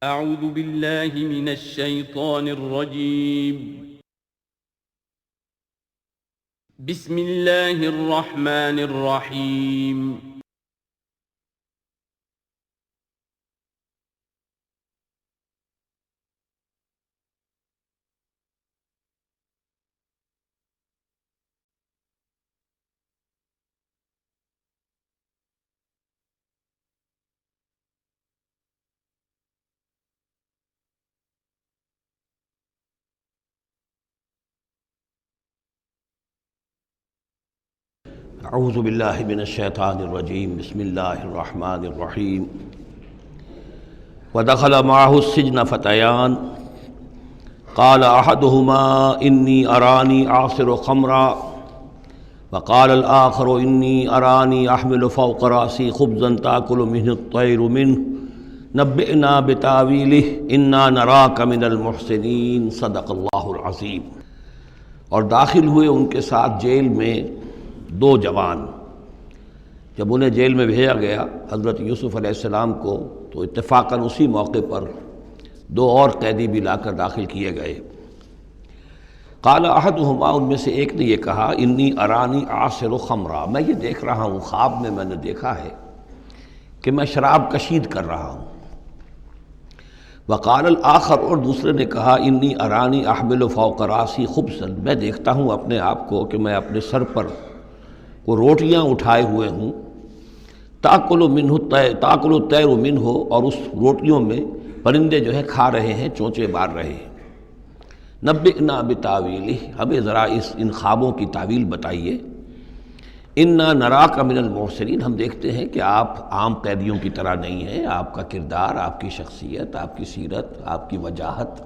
اعوذ باللہ من الشیطان الرجیم بسم اللہ الرحمن الرحیم اعوذ باللہ من الشیطان الرجیم بسم اللہ الرحمن الرحیم ودخل معه السجن فتیان قال احدهما انی ارانی اعصر خمرا وقال الآخر انی ارانی احمل فوق رأسی خبزا تأکل منه الطیر منه نبئنا بتاویلہ انا نراک من المحسنین صدق اللہ العظیم۔ اور داخل ہوئے ان کے ساتھ جیل میں دو جوان۔ جب انہیں جیل میں بھیجا گیا حضرت یوسف علیہ السلام کو، تو اتفاقاً اسی موقع پر دو اور قیدی بھی لا کر داخل کیے گئے۔ قال احدہما، ان میں سے ایک نے یہ کہا، انی ارانی اعصر خمرا، میں یہ دیکھ رہا ہوں، خواب میں نے دیکھا ہے کہ میں شراب کشید کر رہا ہوں۔ وقال الآخر، اور دوسرے نے کہا، انی ارانی احمل فوق راسی خبزا، میں دیکھتا ہوں اپنے آپ کو کہ میں اپنے سر پر وہ روٹیاں اٹھائے ہوئے ہوں، تاکل الطیر منہ، اور اس روٹیوں میں پرندے جو ہیں کھا رہے ہیں، چونچے مار رہے ہیں۔ نبئنا بتاویلہ، ہمیں ذرا ان خوابوں کی تعویل بتائیے۔ انا نراک من المحسنین، ہم دیکھتے ہیں کہ آپ عام قیدیوں کی طرح نہیں ہیں، آپ کا کردار، آپ کی شخصیت، آپ کی سیرت، آپ کی وجاہت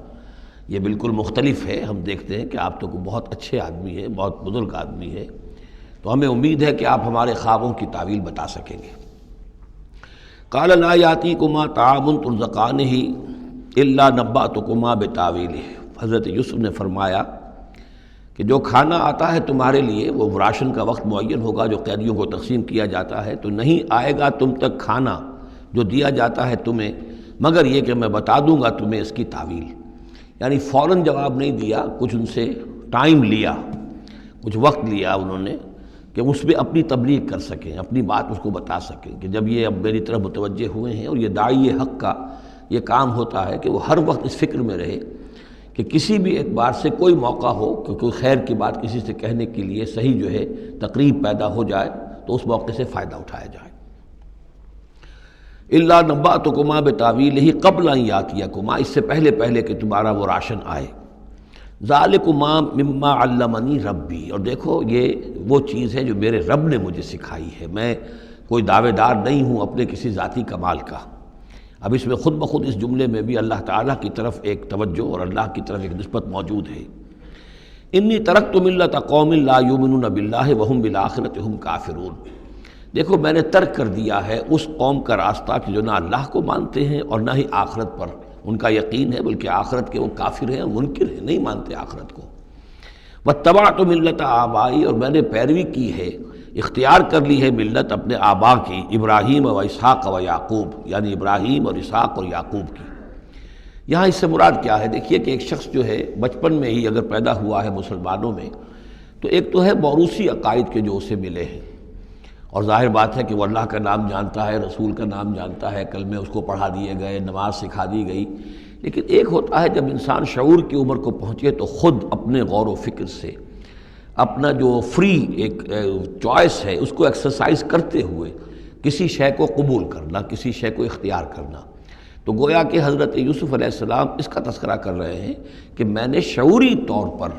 یہ بالکل مختلف ہے۔ ہم دیکھتے ہیں کہ آپ تو بہت اچھے آدمی ہیں، بہت بزرگ آدمی ہے، تو ہمیں امید ہے کہ آپ ہمارے خوابوں کی تعویل بتا سکیں گے۔ قال لا یاتیکما طعام ترزقانہ الا نبأتکما بتاویلہ، حضرت یوسف نے فرمایا کہ جو کھانا آتا ہے تمہارے لیے، وہ راشن کا وقت معین ہوگا جو قیدیوں کو تقسیم کیا جاتا ہے، تو نہیں آئے گا تم تک کھانا جو دیا جاتا ہے تمہیں، مگر یہ کہ میں بتا دوں گا تمہیں اس کی تعویل۔ یعنی فوراً جواب نہیں دیا، کچھ ان سے ٹائم لیا، کچھ وقت لیا انہوں نے کہ اس پہ اپنی تبلیغ کر سکیں، اپنی بات اس کو بتا سکیں کہ جب یہ اب میری طرف متوجہ ہوئے ہیں۔ اور یہ داعی حق کا یہ کام ہوتا ہے کہ وہ ہر وقت اس فکر میں رہے کہ کسی بھی اعتبار سے کوئی موقع ہو کہ کوئی خیر کی بات کسی سے کہنے کے لیے صحیح جو ہے تقریب پیدا ہو جائے تو اس موقع سے فائدہ اٹھایا جائے۔ الا نبأتکما بتاویلہ قبل ان یاتیکما، اس سے پہلے کہ تمہارا وہ راشن آئے۔ ذالکما مما علمنی ربی، اور دیکھو یہ وہ چیز ہے جو میرے رب نے مجھے سکھائی ہے، میں کوئی دعوے دار نہیں ہوں اپنے کسی ذاتی کمال کا۔ اب اس میں خود بخود اس جملے میں بھی اللہ تعالیٰ کی طرف ایک توجہ اور اللہ کی طرف ایک نسبت موجود ہے۔ انی ترکت ملت قوم لا یؤمنون باللہ وہم بالآخرۃ ہم کافرون، دیکھو میں نے ترک کر دیا ہے اس قوم کا راستہ کہ جو نہ اللہ کو مانتے ہیں اور نہ ہی آخرت پر ان کا یقین ہے، بلکہ آخرت کے وہ کافر ہیں، منکر ہیں، نہیں مانتے آخرت کو۔ واتبعت ملت آبائی، اور میں نے پیروی کی ہے، اختیار کر لی ہے ملت اپنے آبا کی، ابراہیم و اسحاق و یعقوب، یعنی ابراہیم اور اسحاق اور یعقوب کی۔ یہاں اس سے مراد کیا ہے؟ دیکھیے کہ ایک شخص جو ہے بچپن میں ہی اگر پیدا ہوا ہے مسلمانوں میں، تو ایک تو ہے موروثی عقائد کے جو اسے ملے ہیں، اور ظاہر بات ہے کہ وہ اللہ کا نام جانتا ہے، رسول کا نام جانتا ہے، کلمے اس کو پڑھا دیے گئے، نماز سکھا دی گئی۔ لیکن ایک ہوتا ہے جب انسان شعور کی عمر کو پہنچے تو خود اپنے غور و فکر سے اپنا جو فری ایک چوائس ہے اس کو ایکسرسائز کرتے ہوئے کسی شے کو قبول کرنا، کسی شے کو اختیار کرنا۔ تو گویا کہ حضرت یوسف علیہ السلام اس کا تذکرہ کر رہے ہیں کہ میں نے شعوری طور پر،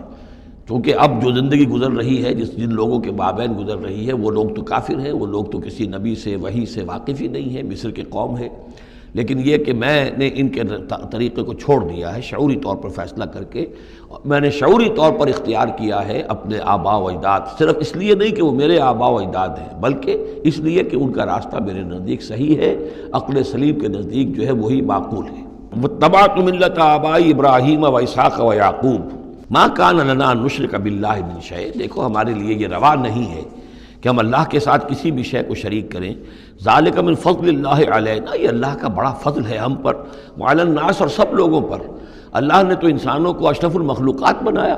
چونکہ اب جو زندگی گزر رہی ہے، جن لوگوں کے مابین گزر رہی ہے، وہ لوگ تو کافر ہیں، وہ لوگ تو کسی نبی سے وحی سے واقف ہی نہیں ہیں، مصر کے قوم ہے، لیکن یہ کہ میں نے ان کے طریقے کو چھوڑ دیا ہے شعوری طور پر فیصلہ کر کے، میں نے شعوری طور پر اختیار کیا ہے اپنے آبا و اجداد، صرف اس لیے نہیں کہ وہ میرے آبا و اجداد ہیں، بلکہ اس لیے کہ ان کا راستہ میرے نزدیک صحیح ہے، عقل سلیم کے نزدیک جو ہے وہی معقول ہے۔ واتبعت ملت آبائی ابراہیم و اسحاق و یعقوب ما کان لنا ان نشرک باللہ من شیء، دیکھو ہمارے لیے یہ روا نہیں ہے کہ ہم اللہ کے ساتھ کسی بھی شے کو شریک کریں. ذالک من فضل اللہ علینا، یہ اللہ کا بڑا فضل ہے ہم پر، وعلی الناس، اور سب لوگوں پر. اللہ نے تو انسانوں کو اشرف المخلوقات بنایا،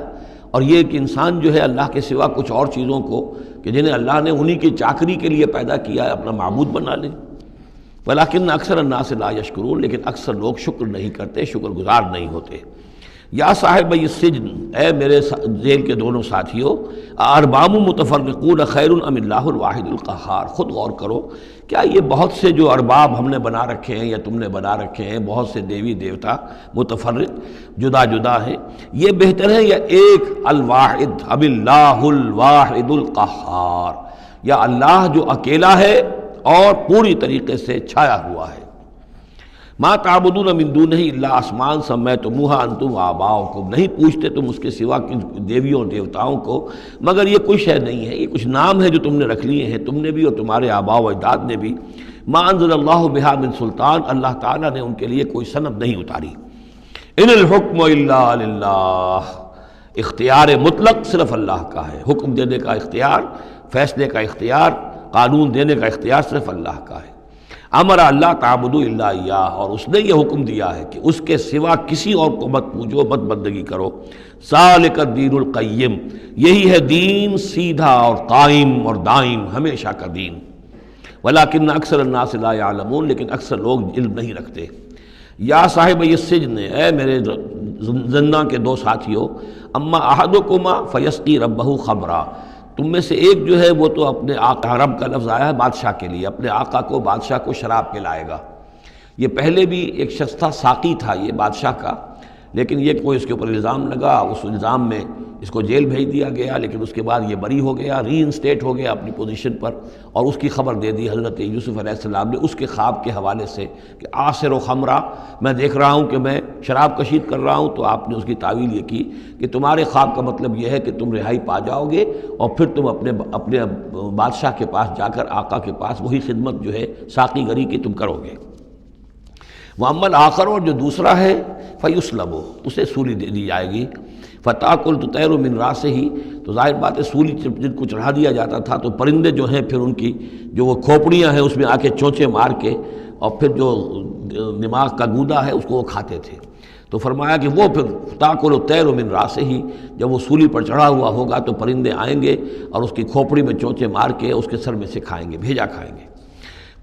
اور یہ کہ انسان جو ہے اللہ کے سوا کچھ اور چیزوں کو کہ جنہیں اللہ نے انہی کی چاکری کے لیے پیدا کیا ہے اپنا معبود بنا لے. ولیکن اکثر الناس لا یشکرون، لیکن اکثر لوگ شکر نہیں کرتے، شکر گزار نہیں ہوتے. یا صاحب السجن، اے میرے جیل کے دونوں ساتھیوں، ارباب متفرقون خیر ام اللہ الواحد القہار. خود غور کرو، کیا یہ بہت سے جو ارباب ہم نے بنا رکھے ہیں یا تم نے بنا رکھے ہیں، بہت سے دیوی دیوتا متفرق جدا جدا ہیں، یہ بہتر ہے یا ایک الواحد ام اللہ الواحد القہار، یا اللہ جو اکیلا ہے اور پوری طریقے سے چھایا ہوا ہے. ما تعبدون من دونہ الا اسماء سمیتموها انتم وآباؤکم، نہیں پوچھتے تم اس کے سوا دیویوں اور دیوتاؤں کو مگر یہ کوئی شے نہیں ہے، یہ کچھ نام ہے جو تم نے رکھ لیے ہیں، تم نے بھی اور تمہارے آباء و اجداد نے بھی. ما انزل اللہ بہا من سلطان، اللہ تعالیٰ نے ان کے لیے کوئی سند نہیں اتاری. ان الحکم الا للہ، اختیار مطلق صرف اللہ کا ہے. حکم دینے کا اختیار، فیصلے کا اختیار، قانون دینے کا اختیار صرف اللہ کا ہے. امر اللہ تعبدوا الا ایاہ، اور اس نے یہ حکم دیا ہے کہ اس کے سوا کسی اور کو مت پوجو، مت بندگی کرو. ذالک الدین القیم، یہی ہے دین سیدھا اور قائم اور دائم، ہمیشہ کا دین. ولیکن اکثر الناس لا یعلمون، لیکن اکثر لوگ علم نہیں رکھتے. یا صاحب السجن، اے میرے زنداں کے دو ساتھیوں، اما احدکما فیسقی ربہ خمرا، تم میں سے ایک جو ہے وہ تو اپنے آقا، رب کا لفظ آیا ہے بادشاہ کے لیے، اپنے آقا کو، بادشاہ کو شراب پلائے گا. یہ پہلے بھی ایک شخص تھا، ساقی تھا یہ بادشاہ کا، لیکن یہ کوئی اس کے اوپر الزام لگا، اس الزام میں اس کو جیل بھیج دیا گیا، لیکن اس کے بعد یہ بری ہو گیا، ری انسٹیٹ ہو گیا اپنی پوزیشن پر، اور اس کی خبر دے دی حضرت یوسف علیہ السلام نے اس کے خواب کے حوالے سے کہ عاصر و خمرہ، میں دیکھ رہا ہوں کہ میں شراب کشید کر رہا ہوں. تو آپ نے اس کی تعویل یہ کی کہ تمہارے خواب کا مطلب یہ ہے کہ تم رہائی پا جاؤ گے، اور پھر تم اپنے بادشاہ کے پاس جا کر، آقا کے پاس وہی خدمت جو ہے ساقی گری کی تم کرو گے. وَأَمَّا الْآخَرُ، اور جو دوسرا ہے، فَيُسْلَبُ، اسے سولی دے دی جائے گی. فَتَأْكُلُ الطَّيْرُ مِنْ رَأْسِهِ، تو ظاہر بات ہے سولی جن کو چڑھا دیا جاتا تھا تو پرندے جو ہیں پھر ان کی جو وہ کھوپڑیاں ہیں اس میں آ کے چونچے مار کے، اور پھر جو دماغ کا گودا ہے اس کو وہ کھاتے تھے. تو فرمایا کہ وہ پھر تاکل الطیر من راسہ، جب وہ سولی پر چڑھا ہوا ہوگا تو پرندے آئیں گے اور اس کی کھوپڑی میں چونچے مار کے اس کے سر میں سے کھائیں گے، بھیجا کھائیں گے.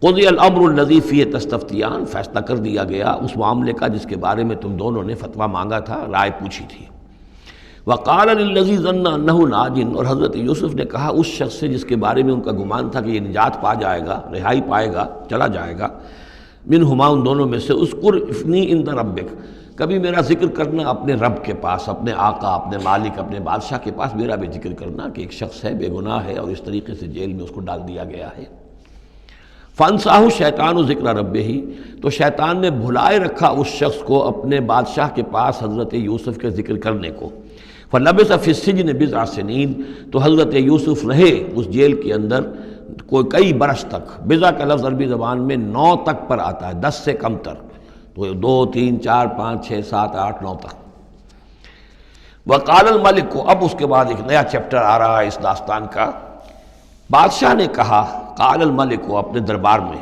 قضی الامر الذی فیہ تستفتیان، فیصلہ کر دیا گیا اس معاملے کا جس کے بارے میں تم دونوں نے فتویٰ مانگا تھا، رائے پوچھی تھی. وقال للذی ظن انہ ناج، اور حضرت یوسف نے کہا اس شخص سے جس کے بارے میں ان کا گمان تھا کہ یہ نجات پا جائے گا، رہائی پائے گا، چلا جائے گا، منہما، ان دونوں میں سے، اذکر افنی عند ربک، کبھی میرا ذکر کرنا اپنے رب کے پاس، اپنے آقا، اپنے مالک، اپنے بادشاہ کے پاس میرا بھی ذکر کرنا کہ ایک شخص ہے، بے گناہ ہے، اور اس طریقے سے جیل میں اس کو ڈال دیا گیا ہے. فانساہ شیطان ذکر ربہ، تو شیطان نے بھلائے رکھا اس شخص کو اپنے بادشاہ کے پاس حضرت یوسف کے ذکر کرنے کو. فلبث فی السجن بضع سنین، تو حضرت یوسف رہے اس جیل کے اندر کئی برس تک. بضع کا لفظ عربی زبان میں 9 تک پر آتا ہے، 10 سے کم تر، تو 2 3 4 5 6 7 8 9 تک. وقال الملک کو، اب اس کے بعد ایک نیا چیپٹر آ رہا ہے اس داستان کا. بادشاہ نے کہا، قال الملک کو، اپنے دربار میں.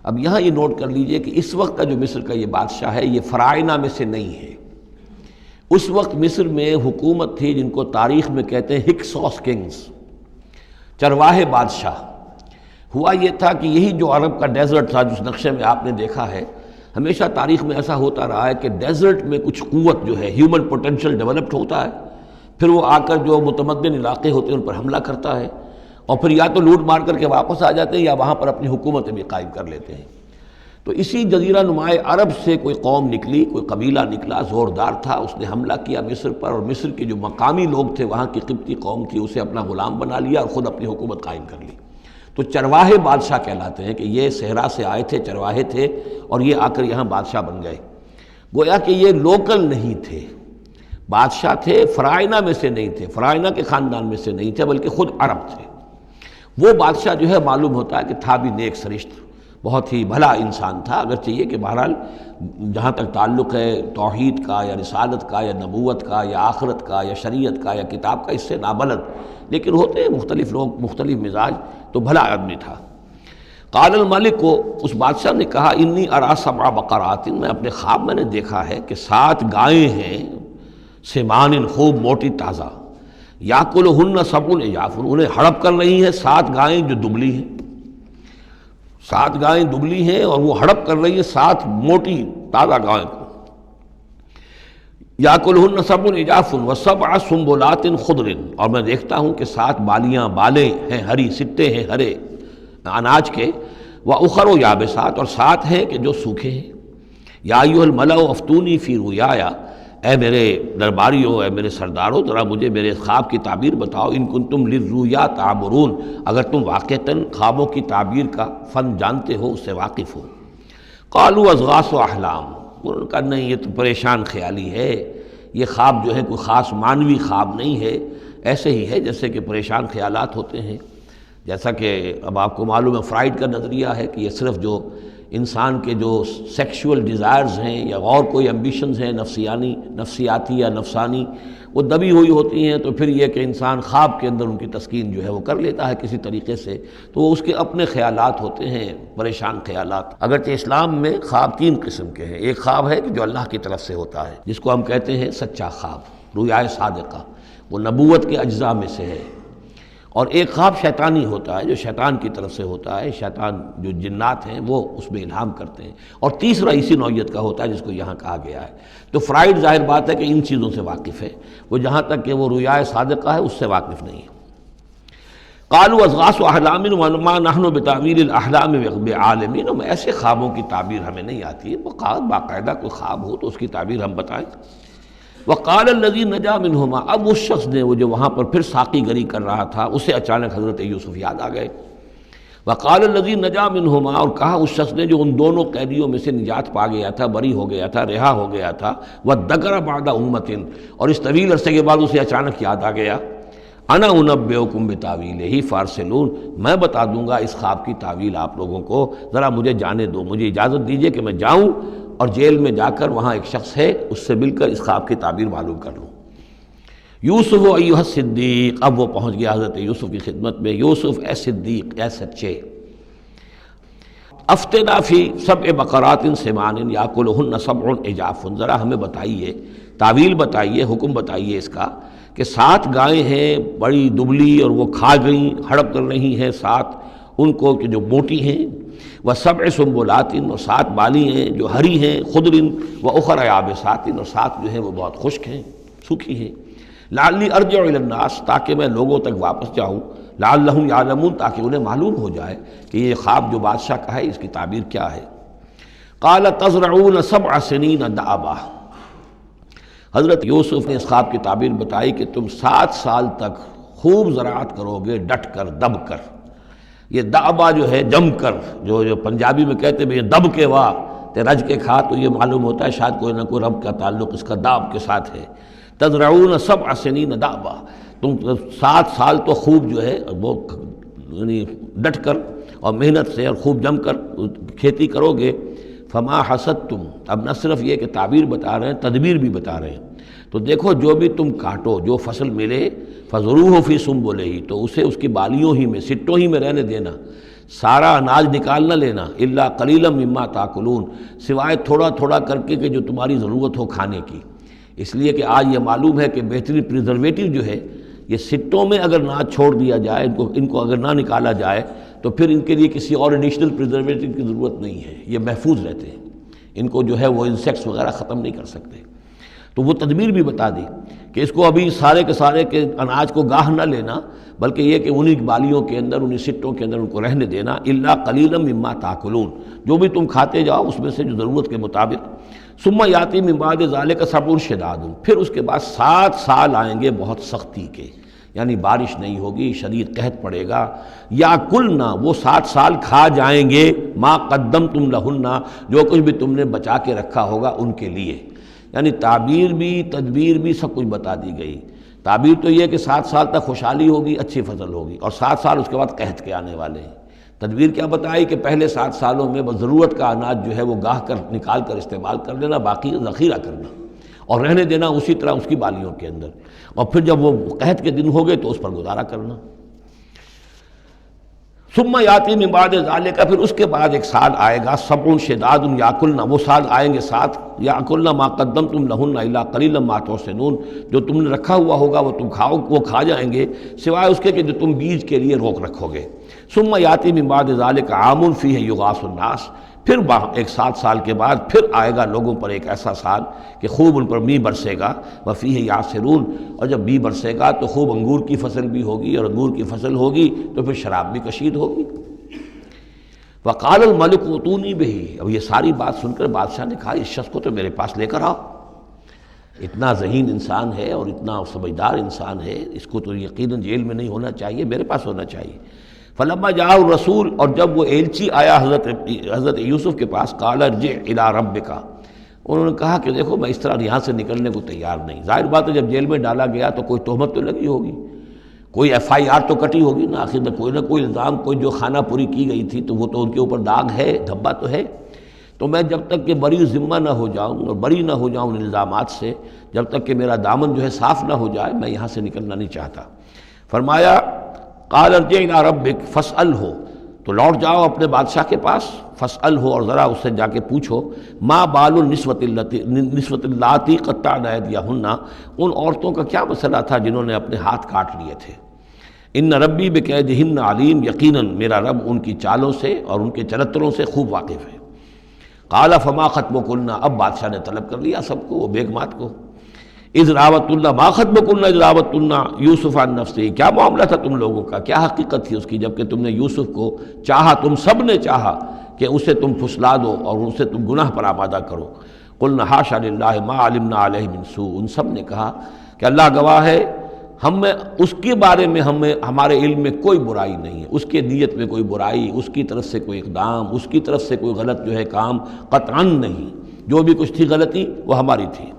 اب یہاں یہ نوٹ کر لیجئے کہ اس وقت کا جو مصر کا یہ بادشاہ ہے یہ فرائض میں سے نہیں ہے. اس وقت مصر میں حکومت تھی جن کو تاریخ میں کہتے ہیں ہکسوس کنگز، چرواہے بادشاہ. ہوا یہ تھا کہ یہی جو عرب کا ڈیزرٹ تھا جس نقشے میں آپ نے دیکھا ہے، ہمیشہ تاریخ میں ایسا ہوتا رہا ہے کہ ڈیزرٹ میں کچھ قوت جو ہے، ہیومن پوٹینشل ڈیولپڈ ہوتا ہے، پھر وہ آ کر جو متمدن علاقے ہوتے ہیں ان پر حملہ کرتا ہے، اور پھر یا تو لوٹ مار کر کے واپس آ جاتے ہیں یا وہاں پر اپنی حکومتیں بھی قائم کر لیتے ہیں. تو اسی جزیرہ نمائے عرب سے کوئی قوم نکلی، کوئی قبیلہ نکلا، زوردار تھا، اس نے حملہ کیا مصر پر، اور مصر کے جو مقامی لوگ تھے، وہاں کی قبطی قوم تھی، اسے اپنا غلام بنا لیا اور خود اپنی حکومت قائم کر لی. تو چرواہے بادشاہ کہلاتے ہیں کہ یہ صحرا سے آئے تھے، چرواہے تھے، اور یہ آ کر یہاں بادشاہ بن گئے. گویا کہ یہ لوکل نہیں تھے، بادشاہ تھے، فرائنہ میں سے نہیں تھے، فرائنہ کے خاندان میں سے نہیں تھے، بلکہ خود عرب تھے. وہ بادشاہ جو ہے معلوم ہوتا ہے کہ تھا بھی نیک سرشت، بہت ہی بھلا انسان تھا، اگرچہ یہ کہ بہرحال جہاں تک تعلق ہے توحید کا یا رسالت کا یا نبوت کا یا آخرت کا یا شریعت کا یا کتاب کا، اس سے نابلد، لیکن ہوتے ہیں مختلف لوگ مختلف مزاج، تو بھلا آدمی تھا۔ قال الملک کو، اس بادشاہ نے کہا انی ارا سبع بقرات، میں اپنے خواب میں نے دیکھا ہے کہ 7 گائیں ہیں، سمان خوب موٹی تازہ، یاکلہن سبع عجاف، انہیں ہڑپ کر رہی ہیں 7 گائیں جو دبلی ہیں، 7 گائیں دبلی ہیں اور وہ ہڑپ کر رہی ہیں 7 موٹی تازہ گائیں کو۔ یاکلہن سبع عجاف وسبع سنبلات خضر، اور میں دیکھتا ہوں کہ 7 بالیاں بالیں ہیں ہری، سٹے ہیں ہرے اناج کے، وَأُخَرُ یابسات، اور 7 ہیں کہ جو سوکھے ہیں۔ یا ایھا الملأ افتونی فی رؤیایا، اے میرے درباریوں، اے میرے سرداروں، ذرا مجھے میرے خواب کی تعبیر بتاؤ، ان کنتم للرؤیا تعبرون، اگر تم واقعتاً خوابوں کی تعبیر کا فن جانتے ہو، اس سے واقف ہو۔ قالوا اضغاث احلام، انہوں نے کہا نہیں یہ تو پریشان خیالی ہے، یہ خواب جو ہے کوئی خاص معنوی خواب نہیں ہے، ایسے ہی ہے جیسے کہ پریشان خیالات ہوتے ہیں۔ جیسا کہ اب آپ کو معلوم ہے فرائڈ کا نظریہ ہے کہ یہ صرف جو انسان کے جو سیکشول ڈیزائرز ہیں یا اور کوئی ایمبیشنز ہیں نفسیاتی یا نفسانی، وہ دبی ہوئی ہوتی ہیں، تو پھر یہ کہ انسان خواب کے اندر ان کی تسکین جو ہے وہ کر لیتا ہے کسی طریقے سے، تو وہ اس کے اپنے خیالات ہوتے ہیں، پریشان خیالات۔ اگرچہ اسلام میں خواب 3 قسم کے ہیں، ایک خواب ہے کہ جو اللہ کی طرف سے ہوتا ہے، جس کو ہم کہتے ہیں سچا خواب، رؤیا صادقہ، وہ نبوت کے اجزاء میں سے ہے، اور ایک خواب شیطانی ہوتا ہے جو شیطان کی طرف سے ہوتا ہے، شیطان جو جنات ہیں وہ اس میں الہام کرتے ہیں، اور تیسرا اسی نوعیت کا ہوتا ہے جس کو یہاں کہا گیا ہے۔ تو فرائڈ ظاہر بات ہے کہ ان چیزوں سے واقف ہے، وہ جہاں تک کہ وہ رؤیا صادقہ ہے اس سے واقف نہیں ہے۔ قالوا اضغاث احلام وما نحن بتاویل الاحلام بعالمین، ہم ایسے خوابوں کی تعبیر ہمیں نہیں آتی ہے، باقاعدہ کوئی خواب ہو تو اس کی تعبیر ہم بتائیں۔ وقال الذی نجا منہما، اب اس شخص نے، وہ جو وہاں پر پھر ساقی گری کر رہا تھا، اسے اچانک حضرت یوسف یاد آ گئے۔ وقال الذی نجا منہما، اور کہا اس شخص نے جو ان دونوں قیدیوں میں سے نجات پا گیا تھا، بری ہو گیا تھا، رہا ہو گیا تھا، وذکر بعد امۃ، اور اس طویل عرصے کے بعد اسے اچانک یاد آ گیا، انا انبئکم بتاویلہ فارسلون، میں بتا دوں گا اس خواب کی تعویل آپ لوگوں کو، ذرا مجھے جانے دو، مجھے اجازت دیجئے کہ میں جاؤں اور جیل میں جا کر وہاں ایک شخص ہے اس سے مل کر اس خواب کی تعبیر معلوم کر لوں۔ یوسف ایھا الصدیق، اب وہ پہنچ گیا حضرت یوسف کی خدمت میں، یوسف اے صدیق، اے سچے، افتنا فی 7 بقرات سمان یاکلہن 7 عجاف، ذرا ہمیں بتائیے، تعویل بتائیے، حکم بتائیے اس کا کہ 7 گائیں ہیں بڑی دبلی اور وہ کھا گئیں، ہڑپ کر رہی ہیں 7 ان کو کہ جو موٹی ہیں، وسبع سنبلات، اور 7 بالی ہیں جو ہری ہیں، خضر واخر یابسات، اور 7 جو ہیں وہ بہت خشک ہیں، سوکھی ہیں، لعلی ارجع الی الناس، تاکہ میں لوگوں تک واپس جاؤں، لعلہم یعلمون، تاکہ انہیں معلوم ہو جائے کہ یہ خواب جو بادشاہ کا ہے اس کی تعبیر کیا ہے۔ قال تزرعون 7 سنین دأبا، حضرت یوسف نے اس خواب کی تعبیر بتائی کہ تم 7 سال تک خوب زراعت کرو گے، ڈٹ کر، دب کر۔ یہ دأبا جو ہے جم کر، جو پنجابی میں کہتے ہیں یہ دب کے واہ تے رج کے کھا، تو یہ معلوم ہوتا ہے شاید کوئی نہ کوئی رب کا تعلق اس کا داب کے ساتھ ہے۔ تزرعون 7 سنین دأبا، تم 7 سال تو خوب جو ہے وہ یعنی ڈٹ کر اور محنت سے اور خوب جم کر کھیتی کرو گے۔ فما حصدتم، اب نہ صرف یہ کہ تعبیر بتا رہے ہیں، تدبیر بھی بتا رہے ہیں، تو دیکھو جو بھی تم کاٹو، جو فصل ملے، فضروہ فی سنبلہ، تو اسے اس کی بالیوں ہی میں، سٹوں ہی میں رہنے دینا، سارا اناج نکال نہ لینا، الا قلیلا مما تاکلون، سوائے تھوڑا تھوڑا کر کے کہ جو تمہاری ضرورت ہو کھانے کی، اس لیے کہ آج یہ معلوم ہے کہ بہترین پریزرویٹو جو ہے یہ سٹوں میں اگر نہ چھوڑ دیا جائے، ان کو اگر نہ نکالا جائے تو پھر ان کے لیے کسی اور ایڈیشنل پریزرویٹو کی ضرورت نہیں ہے، یہ محفوظ رہتے ہیں، ان کو جو ہے وہ انسیکٹس وغیرہ ختم نہیں کر سکتے۔ تو وہ تدبیر بھی بتا دی کہ اس کو ابھی سارے کے سارے کے اناج کو گاہ نہ لینا، بلکہ یہ کہ انہی بالیوں کے اندر، انہی سٹوں کے اندر ان کو رہنے دینا، الا قلیلا مما تاکلون، جو بھی تم کھاتے جاؤ اس میں سے جو ضرورت کے مطابق۔ ثم یاتی من بعد ذلک سبع شداد، پھر اس کے بعد 7 سال آئیں گے بہت سختی کے، یعنی بارش نہیں ہوگی، شدید قحط پڑے گا، یا کلنا، وہ 7 سال کھا جائیں گے، ما قدمتم لہن، جو کچھ بھی تم نے بچا کے رکھا ہوگا ان کے لیے، یعنی تعبیر بھی تدبیر بھی سب کچھ بتا دی گئی۔ تعبیر تو یہ کہ 7 سال تک خوشحالی ہوگی، اچھی فصل ہوگی، اور 7 سال اس کے بعد قحط کے آنے والے ہیں۔ تدبیر کیا بتائی کہ پہلے 7 سالوں میں بس ضرورت کا اناج جو ہے وہ گاہ کر نکال کر استعمال کر لینا، باقی ذخیرہ کرنا اور رہنے دینا اسی طرح اس کی بالیوں کے اندر، اور پھر جب وہ قحط کے دن ہو گئے تو اس پر گزارا کرنا۔ ثم یاتی من بعد ذالک، پھر اس کے بعد ایک سال آئے گا، سبع شداد یاکلن، وہ سال آئیں گے 7، یاکلن ما قدمتم لہن الا قلیلا ما تحسنون، جو تم نے رکھا ہوا ہوگا وہ تم کھاؤ، وہ کھا جائیں گے سوائے اس کے کہ جو تم بیج کے لیے روک رکھو گے۔ ثم یاتی من بعد ذالک عام فیہ یغاث الناس، پھر ایک 7 سال کے بعد پھر آئے گا لوگوں پر ایک ایسا سال کہ خوب ان پر می برسے گا، وفیہ یعصرون، اور جب می برسے گا تو خوب انگور کی فصل بھی ہوگی، اور انگور کی فصل ہوگی تو پھر شراب بھی کشید ہوگی۔ وقال الملک اوتونی بہ، اب یہ ساری بات سن کر بادشاہ نے کہا اس شخص کو تو میرے پاس لے کر آؤ، اتنا ذہین انسان ہے اور اتنا سمجھدار انسان ہے، اس کو تو یقیناً جیل میں نہیں ہونا چاہیے، میرے پاس ہونا چاہیے۔ فلما جاء الرسول، اور جب وہ ایلچی آیا حضرت یوسف کے پاس، قال ارجع الی ربک، انہوں نے کہا کہ دیکھو میں اس طرح یہاں سے نکلنے کو تیار نہیں۔ ظاہر بات ہے جب جیل میں ڈالا گیا تو کوئی تہمت تو لگی ہوگی، کوئی FIR تو کٹی ہوگی نا، آخر میں کوئی نہ کوئی الزام، کوئی جو خانہ پوری کی گئی تھی تو وہ تو ان کے اوپر داغ ہے، دھبا تو ہے۔ تو میں جب تک کہ بری ذمہ نہ ہو جاؤں اور بری نہ ہو جاؤں ان الزامات سے، جب تک کہ میرا دامن جو ہے صاف نہ ہو جائے، میں یہاں سے نکلنا نہیں چاہتا۔ فرمایا قال ارجع الی ربک فاسألہ، تو لوٹ جاؤ اپنے بادشاہ کے پاس، فاسألہ، اور ذرا اس سے جا کے پوچھو، ما بال النسوۃ اللاتی قطعن ایدیہن، ان عورتوں کا کیا مسئلہ تھا جنہوں نے اپنے ہاتھ کاٹ لیے تھے۔ ان ربی بکیدہن علیم، یقیناً میرا رب ان کی چالوں سے اور ان کے چرتروں سے خوب واقف ہے۔ قال فما خطبکن، اب بادشاہ نے طلب کر لیا سب کو، وہ بیگمات کو، اذ راوتن، ما خطبکن اذ راوتن یوسف عن نفسہ، کیا معاملہ تھا تم لوگوں کا، کیا حقیقت تھی اس کی جب کہ تم نے یوسف کو چاہا، تم سب نے چاہا کہ اسے تم پھسلا دو اور اسے تم گناہ پر آمادہ کرو۔ قلنا حاشا للہ ما علمنا علیہ من سوء، ان سب نے کہا کہ اللہ گواہ ہے ہمیں اس کے بارے میں ہمارے علم میں کوئی برائی نہیں ہے، اس کے نیت میں کوئی برائی، اس کی طرف سے کوئی اقدام، اس کی طرف سے کوئی غلط جو ہے کام قطعاً نہیں، جو بھی کچھ تھی غلطی وہ ہماری تھی۔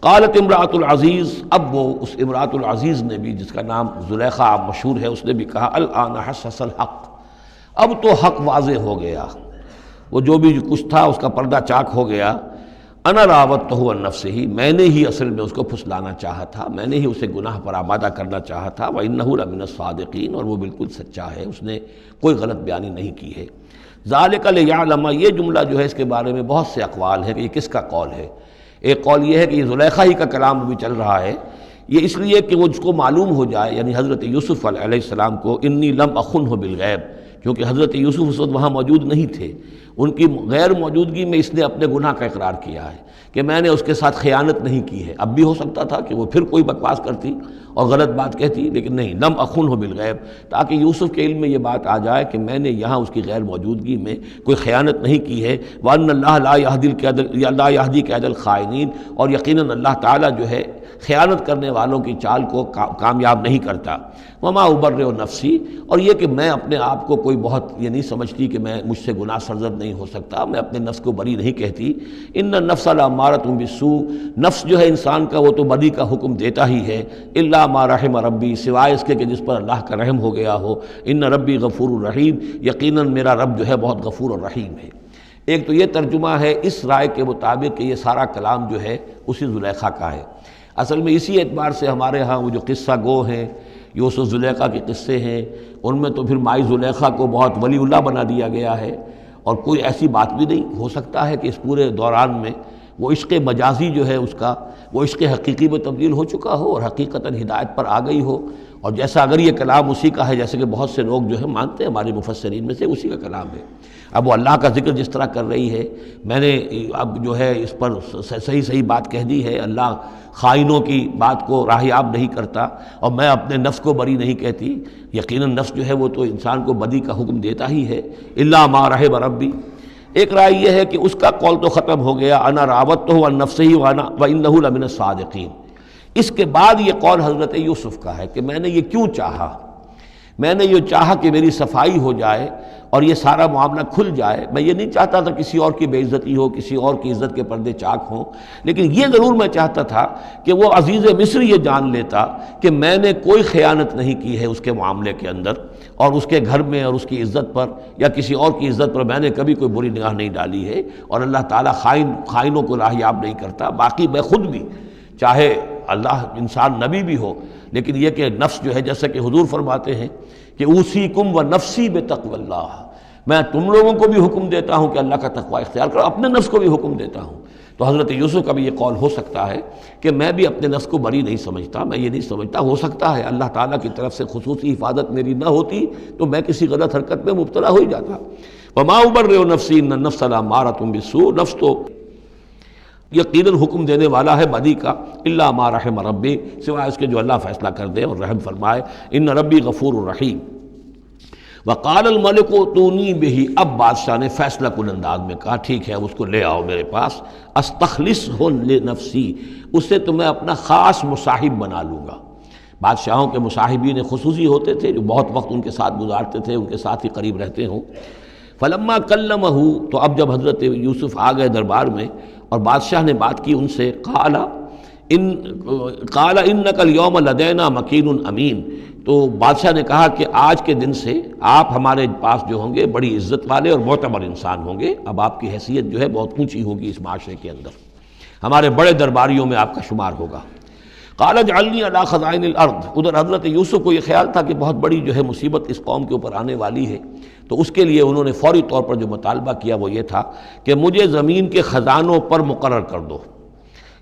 قالت امرأۃ العزیز، اب وہ اس امرأۃ العزیز نے بھی، جس کا نام زلیخا مشہور ہے، اس نے بھی کہا الآن حسس الحق، اب تو حق واضح ہو گیا، وہ جو بھی کچھ تھا اس کا پردہ چاک ہو گیا۔ انا راودتہ عن نفسہ، میں نے ہی اصل میں اس کو پھسلانا چاہا تھا، میں نے ہی اسے گناہ پر آمادہ کرنا چاہا تھا، وانہ لمن الصادقین، اور وہ بالکل سچا ہے، اس نے کوئی غلط بیانی نہیں کی ہے۔ ذالک لیعلم، یہ جملہ جو ہے اس کے بارے میں بہت سے اقوال ہیں کہ یہ کس کا قول ہے۔ ایک قول یہ ہے کہ یہ زلیخا ہی کا کلام ابھی چل رہا ہے، یہ اس لیے کہ وہ جس کو معلوم ہو جائے، یعنی حضرت یوسف علیہ السلام کو، انی لم اخنہ بالغیب، کیونکہ حضرت یوسف اس وقت وہاں موجود نہیں تھے، ان کی غیر موجودگی میں اس نے اپنے گناہ کا اقرار کیا ہے کہ میں نے اس کے ساتھ خیانت نہیں کی ہے۔ اب بھی ہو سکتا تھا کہ وہ پھر کوئی بکواس کرتی اور غلط بات کہتی، لیکن نہیں، لم اخنہ بالغیب، تاکہ یوسف کے علم میں یہ بات آ جائے کہ میں نے یہاں اس کی غیر موجودگی میں کوئی خیانت نہیں کی ہے۔ وَأَنَّ اللَّهَ لَا يَهْدِي كَيْدَ الْخَائِنِينَ، اور یقیناً اللہ تعالیٰ جو ہے خیانت کرنے والوں کی چال کو کامیاب نہیں کرتا۔ وَمَا أُبَرِّئُ نَفْسِي، اور یہ کہ میں اپنے آپ کو کوئی بہت یہ نہیں سمجھتی کہ میں مجھ سے گناہ سرزد نہیں ہو سکتا، میں اپنے نفس کو بری نہیں کہتی۔ إِنَّ النَّفْسَ لَأَمَّارَةٌ بِالسُّوءِ، نفس جو ہے انسان کا وہ تو بدی کا حکم دیتا ہی ہے، إِلَّا مَا رَحِمَ رَبِّي، سوائے اس کے کہ جس پر اللہ کا رحم ہو گیا ہو۔ إِنَّ رَبِّي غَفُورٌ رَحِيمٌ، یقیناً میرا رب جو ہے بہت غفور اور رحیم ہے۔ ایک تو یہ ترجمہ ہے اس رائے کے مطابق کہ یہ سارا کلام جو ہے اسی زلیخا کا ہے۔ اصل میں اسی اعتبار سے ہمارے ہاں وہ جو قصہ گو ہیں، یوسف زلیخا کے قصے ہیں، ان میں تو پھر مائی زلیخا کو بہت ولی اللہ بنا دیا گیا ہے، اور کوئی ایسی بات بھی نہیں ہو سکتا ہے کہ اس پورے دوران میں وہ عشق مجازی جو ہے اس کا وہ عشق حقیقی میں تبدیل ہو چکا ہو اور حقیقتاً ہدایت پر آ گئی ہو، اور جیسا اگر یہ کلام اسی کا ہے، جیسے کہ بہت سے لوگ جو ہے مانتے ہیں ہمارے مفسرین میں سے، اسی کا کلام ہے۔ اب وہ اللہ کا ذکر جس طرح کر رہی ہے، میں نے اب جو ہے اس پر صحیح بات کہہ دی ہے، اللہ خائنوں کی بات کو راہیاب نہیں کرتا، اور میں اپنے نفس کو بری نہیں کہتی، یقیناً نفس جو ہے وہ تو انسان کو بدی کا حکم دیتا ہی ہے، الا ما رحم ربی۔ ایک رائے یہ ہے کہ اس کا قول تو ختم ہو گیا، انا راودتہ عن نفسہ وانہ لمن الصادقین۔ اس کے بعد یہ قول حضرت یوسف کا ہے کہ میں نے یہ کیوں چاہا، میں نے یہ چاہا کہ میری صفائی ہو جائے اور یہ سارا معاملہ کھل جائے. میں یہ نہیں چاہتا تھا کسی اور کی بے عزتی ہو، کسی اور کی عزت کے پردے چاک ہوں، لیکن یہ ضرور میں چاہتا تھا کہ وہ عزیز مصر یہ جان لیتا کہ میں نے کوئی خیانت نہیں کی ہے اس کے معاملے کے اندر، اور اس کے گھر میں اور اس کی عزت پر یا کسی اور کی عزت پر میں نے کبھی کوئی بری نگاہ نہیں ڈالی ہے، اور اللہ تعالیٰ خائنوں کو راہیاب نہیں کرتا. باقی میں خود بھی، چاہے اللہ انسان نبی بھی ہو، لیکن یہ کہ نفس جو ہے، جیسا کہ حضور فرماتے ہیں کہ اوصیکم و نفسی بتقوی اللہ، میں تم لوگوں کو بھی حکم دیتا ہوں کہ اللہ کا تقوی اختیار کرو، اپنے نفس کو بھی حکم دیتا ہوں. تو حضرت یوسف کا بھی یہ قول ہو سکتا ہے کہ میں بھی اپنے نفس کو بری نہیں سمجھتا، میں یہ نہیں سمجھتا، ہو سکتا ہے اللہ تعالیٰ کی طرف سے خصوصی حفاظت میری نہ ہوتی تو میں کسی غلط حرکت میں مبتلا ہو ہی جاتا. وما ابرئ نفسی ان النفس لامارۃ بالسوء، نفس تو یقیناً حکم دینے والا ہے بدی کا، الا ما رحم ربی، سوائے اس کے جو اللہ فیصلہ کر دے اور رحم فرمائے. ان ربی غفور الرحیم. وقال الملک اتونی بہ، اب بادشاہ نے فیصلہ کن انداز میں کہا ٹھیک ہے، اس کو لے آؤ میرے پاس. استخلصہ لنفسی، اسے تو میں اپنا خاص مصاحب بنا لوں گا. بادشاہوں کے مصاحبین خصوصی ہوتے تھے جو بہت وقت ان کے ساتھ گزارتے تھے، ان کے ساتھ ہی قریب رہتے ہوں. فلما کلمہ، تو اب جب حضرت یوسف آ گئے دربار میں اور بادشاہ نے بات کی ان سے، قال انک اليوم لدینا مکین امین، تو بادشاہ نے کہا کہ آج کے دن سے آپ ہمارے پاس جو ہوں گے بڑی عزت والے اور معتبر انسان ہوں گے. اب آپ کی حیثیت جو ہے بہت اونچی ہوگی اس معاشرے کے اندر، ہمارے بڑے درباریوں میں آپ کا شمار ہوگا. قال اجعلنی علی خزائن الارض، ادھر حضرت یوسف کو یہ خیال تھا کہ بہت بڑی جو ہے مصیبت اس قوم کے اوپر آنے والی ہے، تو اس کے لیے انہوں نے فوری طور پر جو مطالبہ کیا وہ یہ تھا کہ مجھے زمین کے خزانوں پر مقرر کر دو.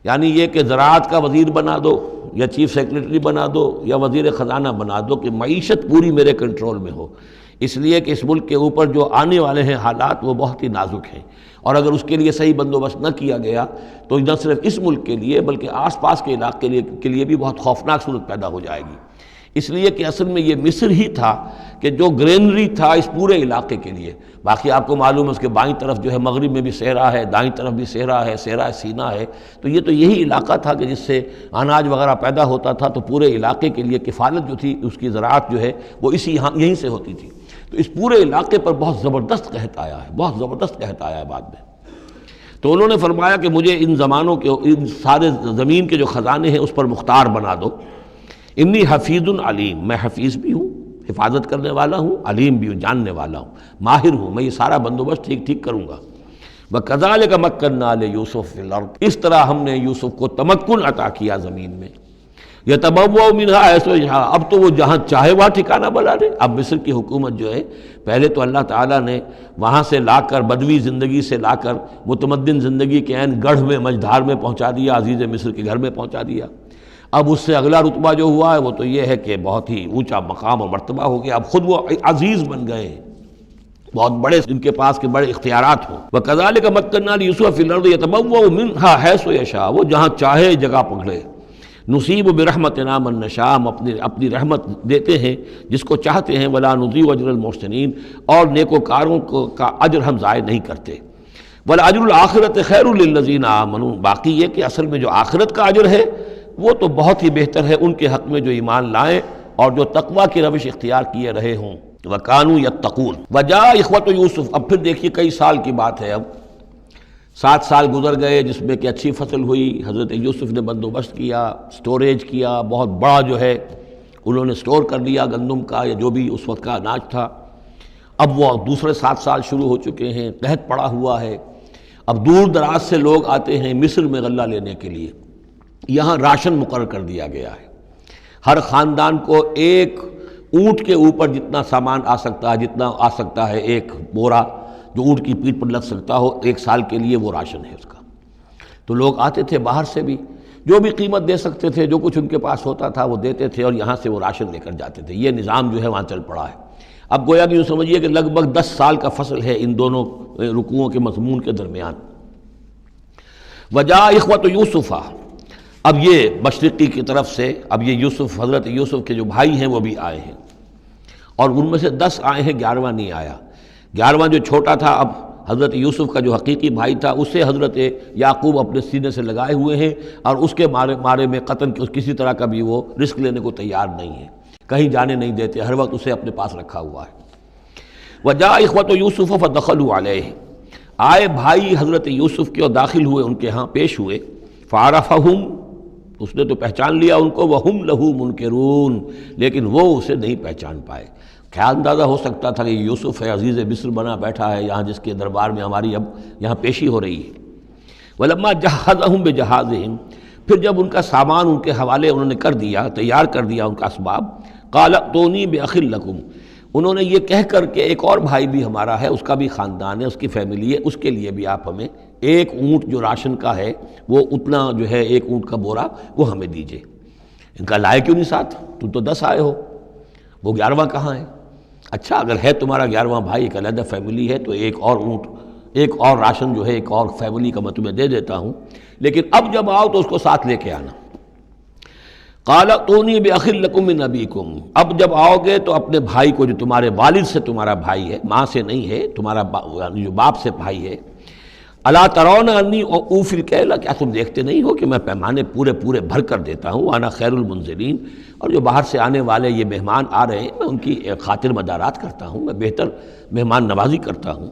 یعنی یہ کہ زراعت کا وزیر بنا دو یا چیف سیکریٹری بنا دو یا وزیر خزانہ بنا دو، کہ معیشت پوری میرے کنٹرول میں ہو. اس لیے کہ اس ملک کے اوپر جو آنے والے ہیں حالات وہ بہت ہی نازک ہیں، اور اگر اس کے لیے صحیح بندوبست نہ کیا گیا تو نہ صرف اس ملک کے لیے بلکہ آس پاس کے علاقے کے لیے بھی بہت خوفناک صورت پیدا ہو جائے گی. اس لیے کہ اصل میں یہ مصر ہی تھا کہ جو گرینری تھا اس پورے علاقے کے لیے. باقی آپ کو معلوم ہے اس کے بائیں طرف جو ہے مغرب میں بھی صحرا ہے، دائیں طرف بھی صحرا ہے، صحرا سینا ہے، تو یہ تو یہی علاقہ تھا کہ جس سے اناج وغیرہ پیدا ہوتا تھا. تو پورے علاقے کے لیے کفالت جو تھی اس کی زراعت جو ہے وہ یہیں سے ہوتی تھی. تو اس پورے علاقے پر بہت زبردست قحط آیا ہے، بہت زبردست قحط آیا ہے بعد میں. تو انہوں نے فرمایا کہ مجھے ان زمانوں کے، ان سارے زمین کے جو خزانے ہیں اس پر مختار بنا دو. انی حفیظ علیم، میں حفیظ بھی ہوں، حفاظت کرنے والا ہوں، علیم بھی ہوں، جاننے والا ہوں، ماہر ہوں، میں یہ سارا بندوبست ٹھیک کروں گا. وَكَذَلِكَ مَكَّنَّا لِيُوسُفَ فِي الْأَرْضِ، اس طرح ہم نے یوسف کو تمکن عطا کیا زمین میں. يَتَبَوَّأُ مِنْهَا حَيْثُ يَشَاءُ، اب تو وہ جہاں چاہے وہاں ٹھکانہ بنا لے. اب مصر کی حکومت جو ہے، پہلے تو اللہ تعالیٰ نے وہاں سے لا کر بدوی زندگی سے لا کر متمدن زندگی کے عین گڑھ میں مجدھار میں پہنچا دیا، عزیز مصر کے گھر میں پہنچا دیا. اب اس سے اگلا رتبہ جو ہوا ہے وہ تو یہ ہے کہ بہت ہی اونچا مقام و مرتبہ ہو گیا. اب خود وہ عزیز بن گئے ہیں، بہت بڑے ان کے پاس کے بڑے اختیارات ہوں. وَكَذَلِكَ مَكَّنَّا لِيُوسُفَ فِي الْأَرْضِ يَتَبَوَّأُ مِنْهَا حَيْثُ يَشَاءُ، وہ جہاں چاہے جگہ پکڑے. نصیب برحمتنا من نشاء، ہم اپنی رحمت دیتے ہیں جس کو چاہتے ہیں. ولا نضيع اجر المحسنین، اور نیکوکاروں کا اجر ہم ضائع نہیں کرتے. ولاجر الآخرۃ خیر للذین آمنوا، باقی یہ کہ اصل میں جو آخرت کا اجر ہے وہ تو بہت ہی بہتر ہے ان کے حق میں جو ایمان لائیں اور جو تقوی کی روش اختیار کیے رہے ہوں. وَكَانُوا يَتَّقُونَ. وَجَاءَ إِخْوَةُ يُوسُف، اب پھر دیکھیے کئی سال کی بات ہے، اب 7 سال گزر گئے جس میں کہ اچھی فصل ہوئی. حضرت یوسف نے بندوبست کیا، سٹوریج کیا، بہت بڑا جو ہے انہوں نے سٹور کر لیا گندم کا یا جو بھی اس وقت کا اناج تھا. اب وہ دوسرے 7 سال شروع ہو چکے ہیں، قحط پڑا ہوا ہے. اب دور دراز سے لوگ آتے ہیں مصر میں غلہ لینے کے لیے. یہاں راشن مقرر کر دیا گیا ہے، ہر خاندان کو ایک اونٹ کے اوپر جتنا سامان آ سکتا ہے، جتنا آ سکتا ہے ایک بورا جو اونٹ کی پیٹھ پر لگ سکتا ہو، 1 سال کے لیے وہ راشن ہے اس کا. تو لوگ آتے تھے باہر سے بھی، جو بھی قیمت دے سکتے تھے، جو کچھ ان کے پاس ہوتا تھا وہ دیتے تھے اور یہاں سے وہ راشن لے کر جاتے تھے. یہ نظام جو ہے وہاں چل پڑا ہے. اب گویا کہ یوں سمجھیے کہ لگ بھگ 10 سال کا فصل ہے ان دونوں رکوعوں کے مضمون کے درمیان. وجاء اخوۃ یوسف، اب یہ مشرقی کی طرف سے اب یہ یوسف، حضرت یوسف کے جو بھائی ہیں وہ بھی آئے ہیں، اور ان میں سے 10 آئے ہیں، 11واں نہیں آیا. 11واں جو چھوٹا تھا، اب حضرت یوسف کا جو حقیقی بھائی تھا اسے حضرت یعقوب اپنے سینے سے لگائے ہوئے ہیں، اور اس کے مارے میں قتل کسی طرح کا بھی وہ رسک لینے کو تیار نہیں ہے. کہیں جانے نہیں دیتے، ہر وقت اسے اپنے پاس رکھا ہوا ہے۔ وجاء اخوۃ یوسف فدخلوا علیہ، آئے بھائی حضرت یوسف کے اور داخل ہوئے ان کے ہاں، پیش ہوئے۔ فعرفہم، اس نے تو پہچان لیا ان کو، وہم لہ منکرون، لیکن وہ اسے نہیں پہچان پائے۔ کیا اندازہ ہو سکتا تھا کہ یوسف ہے، عزیز مصر بنا بیٹھا ہے یہاں، جس کے دربار میں ہماری اب یہاں پیشی ہو رہی ہے۔ ولما جہزہم بجہازہم، پھر جب ان کا سامان ان کے حوالے انہوں نے کر دیا، تیار کر دیا ان کا اسباب، قال ائتونی بأخ لکم، انہوں نے یہ کہہ کر کہ ایک اور بھائی بھی ہمارا ہے، اس کا بھی خاندان ہے، اس کی فیملی ہے، اس کے لیے بھی آپ ہمیں ایک اونٹ جو راشن کا ہے وہ اتنا جو ہے ایک اونٹ کا بورا وہ ہمیں دیجئے۔ ان کا لائے کیوں نہیں ساتھ؟ تم تو 10 آئے ہو، وہ 11واں کہاں ہے؟ اچھا اگر ہے تمہارا 11واں بھائی، ایک علیحدہ فیملی ہے، تو ایک اور اونٹ، ایک اور راشن جو ہے ایک اور فیملی کا میں تمہیں دے دیتا ہوں، لیکن اب جب آؤ تو اس کو ساتھ لے کے آنا۔ قال ائتونی بأخ لکم من ابیکم، اب جب آؤ گے تو اپنے بھائی کو جو تمہارے والد سے تمہارا بھائی ہے، ماں سے نہیں ہے، تمہارا جو باپ سے بھائی ہے، الا ترون انی اوفی الکیل، کیا تم دیکھتے نہیں ہو کہ میں پیمانے پورے پورے بھر کر دیتا ہوں، وانا خیر المنزلین، اور جو باہر سے آنے والے یہ مہمان آ رہے ہیں میں ان کی خاطر مدارات کرتا ہوں، میں بہتر مہمان نوازی کرتا ہوں۔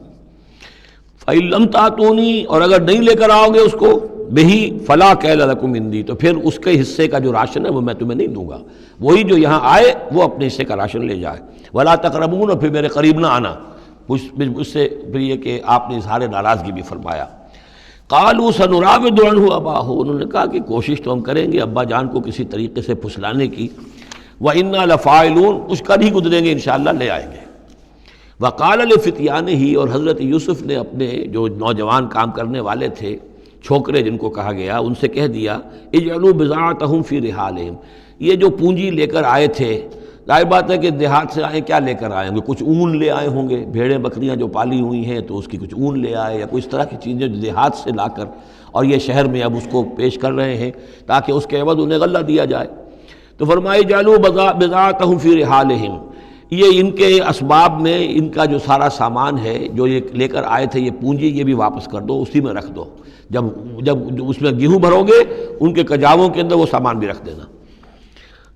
فإن لم تأتونی، اور اگر نہیں لے کر آؤ گے اس کو، بہی فلا کیل لکم عندی، تو پھر اس کے حصے کا جو راشن ہے وہ میں تمہیں نہیں دوں گا، وہی جو یہاں آئے وہ اپنے حصے کا راشن لے جائے۔ ولا تقربون، اور پھر میرے قریب نہ آنا، اس سے پھر یہ کہ آپ نے اظہار ناراضگی بھی فرمایا۔ قالوا سنراود عنہ اباہ، انہوں نے کہا کہ کوشش تو ہم کریں گے ابا جان کو کسی طریقے سے پھسلانے کی، وإنا لفاعلون، کچھ کر ہی گزریں گے انشاءاللہ، لے آئیں گے۔ وقال لفتیانہ، اور حضرت یوسف نے اپنے جو نوجوان کام کرنے والے تھے، چھوکرے جن کو کہا گیا، ان سے کہہ دیا، اجعلوا بضاعتہم فی رحالہم، یہ جو پونجی لے کر آئے تھے، ظاہر بات ہے کہ دیہات سے آئے، کیا لے کر آئے ہوں گے؟ کچھ اون لے آئے ہوں گے، بھیڑیں بکریاں جو پالی ہوئی ہیں تو اس کی کچھ اون لے آئے، یا کوئی اس طرح کی چیزیں جو دیہات سے لا کر، اور یہ شہر میں اب اس کو پیش کر رہے ہیں تاکہ اس کے عوض انہیں غلہ دیا جائے۔ تو فرمائی جعلوا بضاعتہم فی رحالہم، یہ ان کے اسباب میں ان کا جو سارا سامان ہے جو یہ لے کر آئے تھے، یہ پونجی، یہ بھی واپس کر دو، اسی میں رکھ دو، جب اس میں گیہوں بھرو گے ان کے کجاووں کے اندر وہ سامان بھی رکھ دینا۔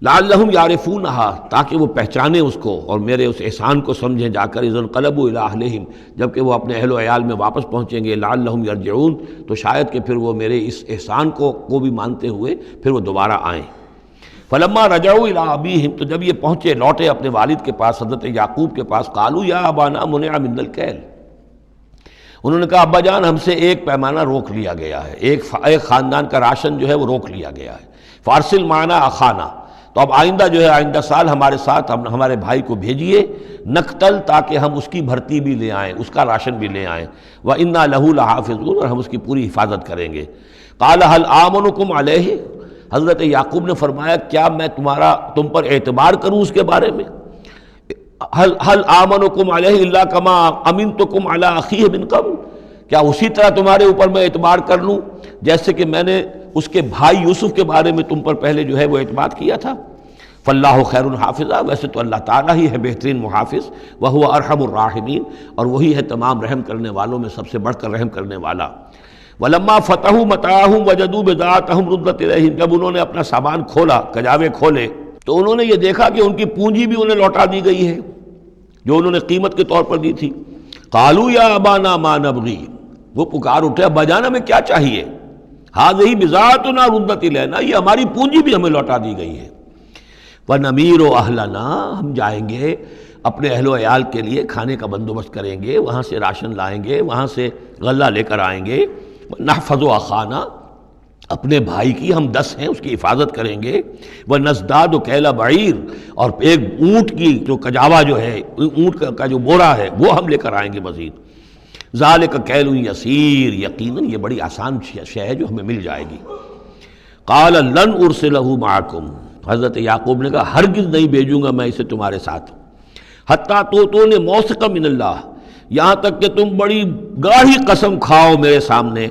لعلہم یعرفونہا، تاکہ وہ پہچانیں اس کو اور میرے اس احسان کو سمجھیں جا کر، اذ انقلبوا الی اہلہم، جبکہ وہ اپنے اہل و عیال میں واپس پہنچیں گے، لعلہم یرجعون، تو شاید کہ پھر وہ میرے اس احسان کو بھی مانتے ہوئے پھر وہ دوبارہ آئیں۔ فلما رجعوا الی ابیہم، تو جب یہ پہنچے لوٹے اپنے والد کے پاس، حضرت یعقوب کے پاس، قالوا یا ابانا منع منا الکیل، انہوں نے کہا ابا جان ہم سے ایک پیمانہ روک لیا گیا ہے، ایک خاندان کا راشن جو ہے وہ روک لیا گیا ہے، فارسل معنا اخانا، تو اب آئندہ جو ہے آئندہ سال ہمارے ساتھ ہمارے بھائی کو بھیجیے، نقتل، تاکہ ہم اس کی بھرتی بھی لے آئیں، اس کا راشن بھی لے آئیں، وَإِنَّا لَهُ لَحَافِظُونَ، اور ہم اس کی پوری حفاظت کریں گے۔ قَالَ هَلْ آمَنُكُمْ عَلَيْهِ، حضرت یعقوب نے فرمایا کیا میں تم پر اعتبار کروں اس کے بارے میں؟ هل آمنکم علیہ الا کما امنتکم علی اخیہ من قبل، کیا اسی طرح تمہارے اوپر میں اعتبار کر لوں جیسے کہ میں نے اس کے بھائی یوسف کے بارے میں تم پر پہلے جو ہے وہ اعتماد کیا تھا؟ فاللہ خیر حافظہ، ویسے تو اللہ تعالیٰ ہی ہے بہترین محافظ، وہو ارحم الراحمین، اور وہی ہے تمام رحم کرنے والوں میں سب سے بڑھ کر رحم کرنے والا۔ ولما فتحوا متاعهم وجدوا بضاعتهم ردت الیہم، جب انہوں نے اپنا سامان کھولا، کجاوے کھولے، تو انہوں نے یہ دیکھا کہ ان کی پونجی بھی انہیں لوٹا دی گئی ہے جو انہوں نے قیمت کے طور پر دی تھی۔ قالوا یا ابانا ما نبغی، وہ پکار اٹھے ابا جان ہمیں کیا چاہیے؟ ہذہ بضاعتنا ردت الینا، یہ ہماری پونجی بھی ہمیں لوٹا دی گئی ہے۔ وَنَمِيرُ أَهْلَنَا، ہم جائیں گے اپنے اہل و عیال کے لیے کھانے کا بندوبست کریں گے، وہاں سے راشن لائیں گے، وہاں سے غلہ لے کر آئیں گے۔ نحفظ أَخَانَا، اپنے بھائی کی ہم 10 ہیں اس کی حفاظت کریں گے۔ وَنَزْدَادُ كَيْلَ بَعِيرٍ، اور ایک اونٹ کی جو کجاوا جو ہے، اونٹ کا جو بورا ہے وہ ہم لے کر آئیں گے مزید۔ ذَلِكَ كَيْلٌ يَسِيرٌ، یقیناً یہ بڑی آسان شے ہے جو ہمیں مل جائے گی۔ قَالَ لَنْ أُرْسِلَهُ مَعَكُمْ، حضرت یعقوب نے کہا ہرگز نہیں بھیجوں گا میں اسے تمہارے ساتھ، حتیٰ تو نے موثقا من اللہ، یہاں تک کہ تم بڑی گاڑھی قسم کھاؤ میرے سامنے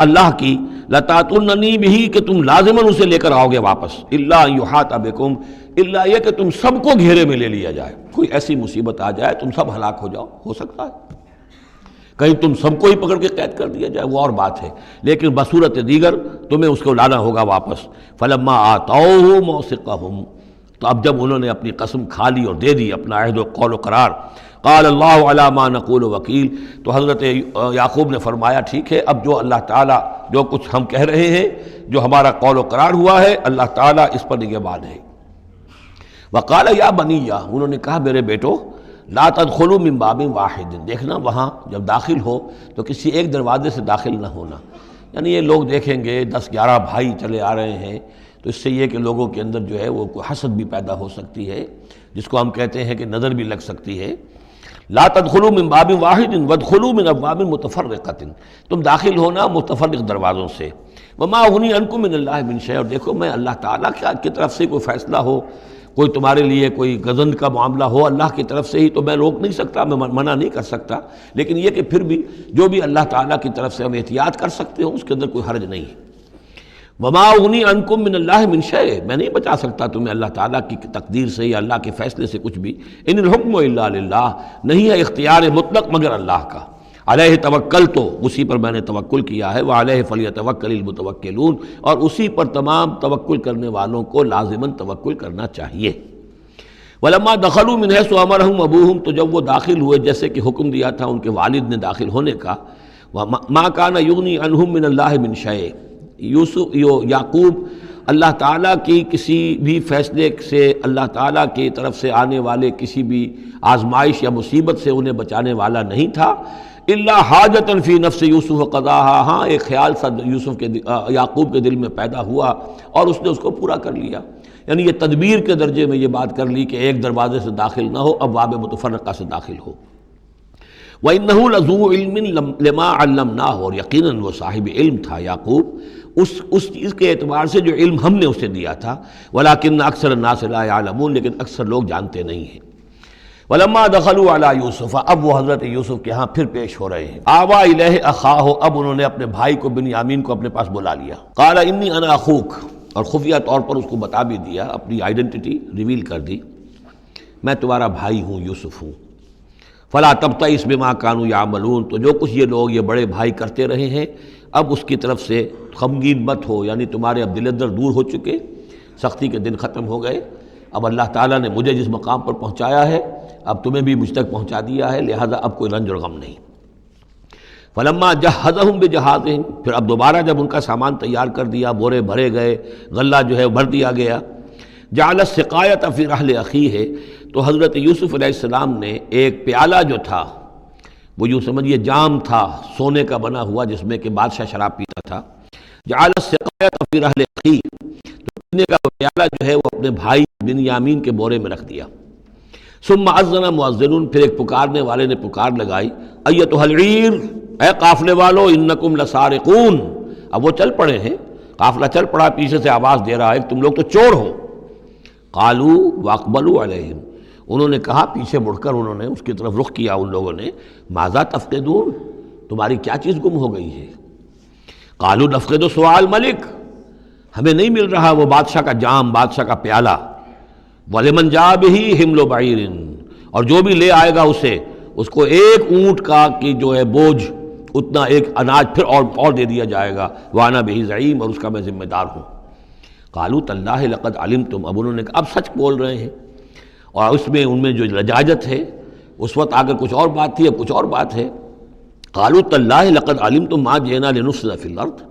اللہ کی، لَتَأْتُنَّنِي بِهِ، کہ تم لازماً اسے لے کر آؤ گے واپس، إِلَّا أَن يُحَاطَ بِكُمْ، الا یہ کہ تم سب کو گھیرے میں لے لیا جائے، کوئی ایسی مصیبت آ جائے تم سب ہلاک ہو جاؤ، ہو سکتا ہے کہیں تم سب کو ہی پکڑ کے قید کر دیا جائے، وہ اور بات ہے، لیکن بصورت دیگر تمہیں اس کو لانا ہوگا واپس۔ فلما آتوہ موثقہم، تو اب جب انہوں نے اپنی قسم کھا لی اور دے دی اپنا عہد و قول و قرار، قال اللہ علی ما نقول وکیل، تو حضرت یعقوب نے فرمایا ٹھیک ہے، اب جو اللہ تعالیٰ جو کچھ ہم کہہ رہے ہیں، جو ہمارا قول و قرار ہوا ہے، اللہ تعالیٰ اس پر نگہبان ہے۔ وقال یا بنی، انہوں نے کہا میرے بیٹو، لا تدخلوا من باب واحد، دیکھنا وہاں جب داخل ہو تو کسی ایک دروازے سے داخل نہ ہونا، یعنی یہ لوگ دیکھیں گے 10-11 بھائی چلے آ رہے ہیں تو اس سے یہ کہ لوگوں کے اندر جو ہے وہ کوئی حسد بھی پیدا ہو سکتی ہے، جس کو ہم کہتے ہیں کہ نظر بھی لگ سکتی ہے۔ لا تدخلوا من باب واحد وادخلوا من ابواب متفرقۃ، تم داخل ہونا متفرق دروازوں سے۔ وما اغنی عنکم من اللہ من شیء، اور دیکھو میں اللہ تعالیٰ کی طرف سے کوئی فیصلہ ہو، کوئی تمہارے لیے کوئی غضب کا معاملہ ہو اللہ کی طرف سے ہی، تو میں روک نہیں سکتا، میں منع نہیں کر سکتا، لیکن یہ کہ پھر بھی جو بھی اللہ تعالیٰ کی طرف سے ہم احتیاط کر سکتے ہوں اس کے اندر کوئی حرج نہیں ہے۔ وما اغنی عنکم من اللہ من شیء، میں نہیں بچا سکتا تمہیں اللہ تعالیٰ کی تقدیر سے یا اللہ کے فیصلے سے کچھ بھی۔ ان الحکم الا للہ، نہیں ہے اختیار مطلق مگر اللہ کا۔ علیہ توکلت، اسی پر میں نے توکل کیا ہے، وعلیہ فلیتوکل المتوکلون، اور اسی پر تمام توکل کرنے والوں کو لازماً توکل کرنا چاہیے۔ ولما دخلوا من حیث امرهم ابوہم، تو جب وہ داخل ہوئے جیسے کہ حکم دیا تھا ان کے والد نے داخل ہونے کا، ما کان یغنی عنہم من اللہ من شیء، یعقوب اللہ تعالیٰ کی کسی بھی فیصلے سے، اللہ تعالیٰ کی طرف سے آنے والے کسی بھی آزمائش یا مصیبت سے انہیں بچانے والا نہیں تھا، الا حاجۃ فی نفس یوسف قضاها، ہاں ایک خیال سا یوسف کے یعقوب کے دل میں پیدا ہوا اور اس نے اس کو پورا کر لیا، یعنی یہ تدبیر کے درجے میں یہ بات کر لی کہ ایک دروازے سے داخل نہ ہو، ابواب متفرقہ سے داخل ہو۔ وَإِنَّهُ لَذُو عِلْمٍ لِمَا عَلَّمْنَاهُ، اور یقیناً وہ صاحب علم تھا یعقوب اس چیز کے اعتبار سے جو علم ہم نے اسے دیا تھا، وَلَٰكِنَّ أَكْثَرَ النَّاسِ لَا يَعْلَمُونَ، لیکن اکثر لوگ جانتے نہیں ہیں۔ وَلَمَّا دَخَلُوا عَلَىٰ يُوسُفَ، اب وہ حضرت یوسف کے ہاں پھر پیش ہو رہے ہیں۔ آوَىٰ إِلَيْهِ أَخَاهُ، اب انہوں نے اپنے بھائی کو بنیامین کو اپنے پاس بلا لیا۔ قَالَ إِنِّي أَنَا أَخُوكَ، اور خفیہ طور پر اس کو بتا بھی دیا، اپنی آئیڈینٹی ریویل کر دی، میں تمہارا بھائی ہوں، یوسف ہوں۔ فلا تبتئس بما كانوا يعملون، تو جو کچھ یہ لوگ یہ بڑے بھائی کرتے رہے ہیں اب اس کی طرف سے غمگین مت ہو، یعنی تمہارے اب دل اندر دور ہو چکے، سختی کے دن ختم ہو گئے، اب اللہ تعالیٰ نے مجھے جس مقام پر پہنچایا ہے اب تمہیں بھی مجھ تک پہنچا دیا ہے، لہذا اب کوئی رنج اور غم نہیں۔ فلما جہزہم بجہازہم، پھر اب دوبارہ جب ان کا سامان تیار کر دیا، بورے بھرے گئے، غلہ جو ہے بھر دیا گیا، جعل السقایۃ فی رحل اخیہ، تو حضرت یوسف علیہ السلام نے ایک پیالہ جو تھا، وہ یوں سمجھیے جام تھا سونے کا بنا ہوا جس میں کہ بادشاہ شراب پیتا تھا، جعل السقایۃ فی رحل اخیہ، تو پینے کا پیالہ جو ہے وہ اپنے بھائی بنیامین کے بورے میں رکھ دیا۔ ثم اذن مؤذن، پھر ایک پکارنے والے نے پکار لگائی، ایتھا العیر، اے قافلے والو، انکم لسارقون، اب وہ چل پڑے ہیں، قافلہ چل پڑا، پیچھے سے آواز دے رہا ہے تم لوگ تو چور ہو۔ قالوا واقبلوا علیہم، انہوں نے کہا، پیچھے مڑ کر انہوں نے اس کی طرف رخ کیا ان لوگوں نے، ماذا تفقدون، تمہاری کیا چیز گم ہو گئی ہے؟ قالوا نفقد سؤال ملک، ہمیں نہیں مل رہا وہ بادشاہ کا جام، بادشاہ کا پیالہ، وَلِمَنْ جَاءَ بِهِ حِمْلُ بَعِيرٍ، اور جو بھی لے آئے گا اسے، اس کو ایک اونٹ کا کی جو ہے بوجھ، اتنا ایک اناج پھر اور دے دیا جائے گا، وَأَنَا بِهِ زَعِيمٌ، اور اس کا میں ذمہ دار ہوں۔ قالوا تاللہ لقد علمتم، اب انہوں نے کہا اب سچ بول رہے ہیں، اور اس میں ان میں جو لجاجت ہے، اس وقت آگے کچھ اور بات تھی اب کچھ اور بات ہے۔ قالوا تاللہ لقد علمتم ما جئنا لنفسد فی الارض،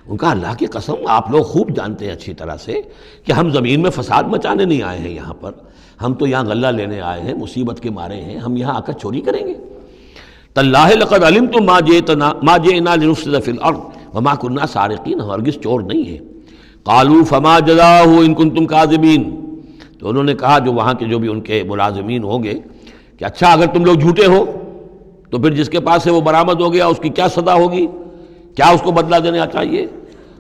ان کا اللہ کی قسم آپ لوگ خوب جانتے ہیں اچھی طرح سے کہ ہم زمین میں فساد مچانے نہیں آئے ہیں، یہاں پر ہم تو یہاں غلہ لینے آئے ہیں، مصیبت کے مارے ہیں، ہم یہاں آ کر چوری کریں گے؟ تاللہ لقد علمتم ما جئنا لنفسد فی الارض وما كنا سارقین، ہم ہرگز چور نہیں ہیں۔ قالوا فما جزاؤہ ان کنتم کاذبین، تو انہوں نے کہا جو وہاں کے جو بھی ان کے ملازمین ہوں گے کہ اچھا اگر تم لوگ جھوٹے ہو تو پھر جس کے پاس سے وہ برآمد ہو گیا اس کی کیا سزا ہوگی، کیا اس کو بدلہ دینا چاہیے؟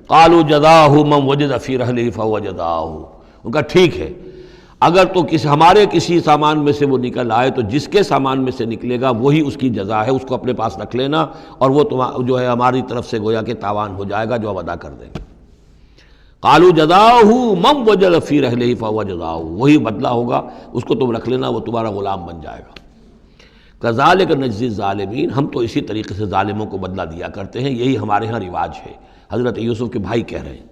قالوا جزاؤہ من وجد فی رحلہ فہو جزاؤہ، ان کا ٹھیک ہے اگر تو ہمارے کسی سامان میں سے وہ نکل آئے تو جس کے سامان میں سے نکلے گا وہی اس کی جزا ہے، اس کو اپنے پاس رکھ لینا، اور وہ جو ہے ہماری طرف سے گویا کہ تاوان ہو جائے گا جو ہم ادا کر دیں گے۔ قالوا جزاؤہ من وجد فی رحلہ فہو جزاؤہ، وہی بدلہ ہوگا، اس کو تم رکھ لینا، وہ تمہارا غلام بن جائے گا۔ کذالک نجزی الظالمین، ہم تو اسی طریقے سے ظالموں کو بدلہ دیا کرتے ہیں، یہی ہمارے ہاں رواج ہے، حضرت یوسف کے بھائی کہہ رہے ہیں۔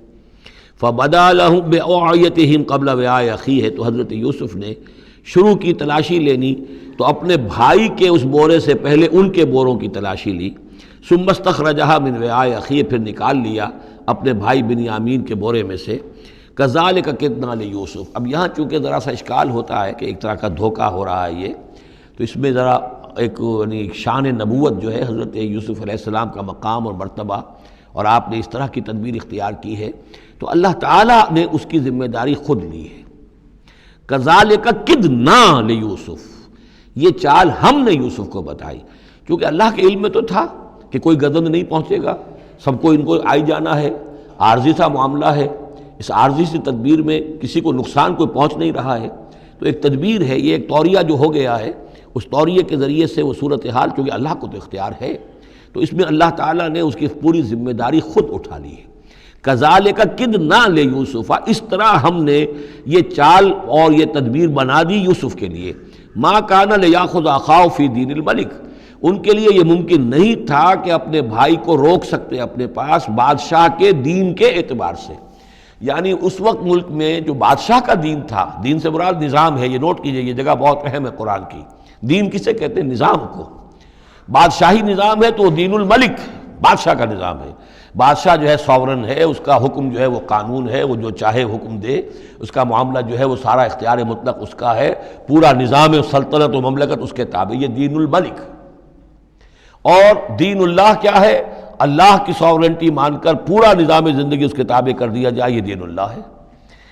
فبدا لهم بأوعيتهم قبل وعاء أخيه، تو حضرت یوسف نے شروع کی تلاشی لینی تو اپنے بھائی کے اس بورے سے پہلے ان کے بوروں کی تلاشی لی. ثم استخرجها من وعاء أخيه، پھر نکال لیا اپنے بھائی بنیامین کے بورے میں سے. کذالک کدنا لیوسف. اب یہاں چونکہ ذرا سا اشکال ہوتا ہے کہ ایک طرح کا دھوکہ ہو رہا ہے یہ، تو اس میں ذرا ایک یعنی شان نبوت جو ہے حضرت یوسف علیہ السلام کا مقام اور مرتبہ، اور آپ نے اس طرح کی تدبیر اختیار کی ہے تو اللہ تعالیٰ نے اس کی ذمہ داری خود لی ہے. کذالک کدنا لیوسف، یہ چال ہم نے یوسف کو بتائی، کیونکہ اللہ کے علم میں تو تھا کہ کوئی گزند نہیں پہنچے گا، سب کو ان کو آئی جانا ہے، عارضی سا معاملہ ہے، اس عارضی سی تدبیر میں کسی کو نقصان کوئی پہنچ نہیں رہا ہے، تو ایک تدبیر ہے، یہ ایک توریہ جو ہو گیا ہے، اس توریے کے ذریعے سے وہ صورتحال، کیونکہ اللہ کو تو اختیار ہے، تو اس میں اللہ تعالیٰ نے اس کی پوری ذمہ داری خود اٹھا لی ہے. کذالک کدنا لیوسف، اس طرح ہم نے یہ چال اور یہ تدبیر بنا دی یوسف کے لیے. ما کان لیاخذ اخاہ فی دین الملک، ان کے لیے یہ ممکن نہیں تھا کہ اپنے بھائی کو روک سکتے اپنے پاس بادشاہ کے دین کے اعتبار سے. یعنی اس وقت ملک میں جو بادشاہ کا دین تھا، دین سے مراد نظام ہے، یہ نوٹ کیجئے، یہ جگہ بہت اہم ہے قرآن کی. دین کسے کہتے ہیں؟ نظام کو. بادشاہی نظام ہے تو وہ دین الملک، بادشاہ کا نظام ہے. بادشاہ جو ہے ساورن ہے، اس کا حکم جو ہے وہ قانون ہے، وہ جو چاہے حکم دے، اس کا معاملہ جو ہے وہ سارا اختیار مطلق اس کا ہے، پورا نظام سلطنت و مملکت اس کے تابع، یہ دین الملک. اور دین اللہ کیا ہے؟ اللہ کی ساورنٹی مان کر پورا نظام زندگی اس کے تابع کر دیا جائے، یہ دین اللہ ہے.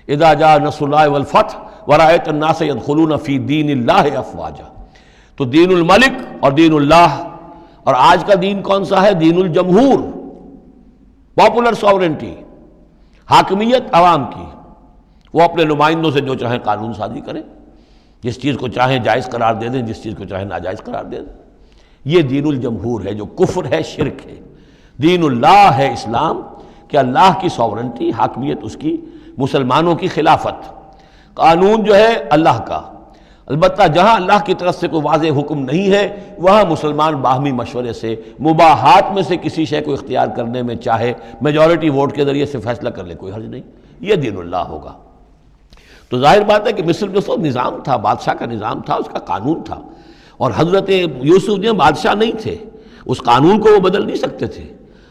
اذا جاء نصر اللہ والفتح ورأیت الناس يدخلون فی دین اللہ افواجا. تو دین الملک اور دین اللہ. اور آج کا دین کون سا ہے؟ دین الجمہور، پاپولر ساورنٹی، حاکمیت عوام کی. وہ اپنے نمائندوں سے جو چاہیں قانون سازی کریں، جس چیز کو چاہیں جائز قرار دے دیں، جس چیز کو چاہیں ناجائز قرار دے دیں. یہ دین الجمہور ہے جو کفر ہے، شرک ہے. دین اللہ ہے اسلام، کہ اللہ کی ساورنٹی، حاکمیت اس کی، مسلمانوں کی خلافت. قانون جو ہے اللہ کا. البتہ جہاں اللہ کی طرف سے کوئی واضح حکم نہیں ہے وہاں مسلمان باہمی مشورے سے مباحات میں سے کسی شے کو اختیار کرنے میں چاہے میجورٹی ووٹ کے ذریعے سے فیصلہ کر لے، کوئی حرج نہیں. یہ دین اللہ ہوگا. تو ظاہر بات ہے کہ مصر جو سو نظام تھا، بادشاہ کا نظام تھا، اس کا قانون تھا، اور حضرت یوسف جو بادشاہ نہیں تھے، اس قانون کو وہ بدل نہیں سکتے تھے.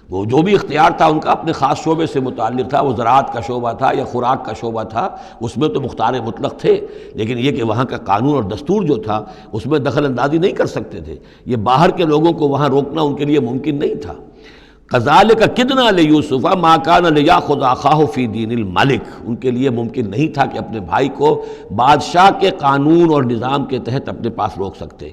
وہ جو بھی اختیار تھا ان کا اپنے خاص شعبے سے متعلق تھا، وہ زراعت کا شعبہ تھا یا خوراک کا شعبہ تھا، اس میں تو مختار مطلق تھے. لیکن یہ کہ وہاں کا قانون اور دستور جو تھا اس میں دخل اندازی نہیں کر سکتے تھے. یہ باہر کے لوگوں کو وہاں روکنا ان کے لیے ممکن نہیں تھا. کذالک کدنا لیوسف ما کان لیاخذ اخاہ فی دین الملک، ان کے لیے ممکن نہیں تھا کہ اپنے بھائی کو بادشاہ کے قانون اور نظام کے تحت اپنے پاس روک سکتے.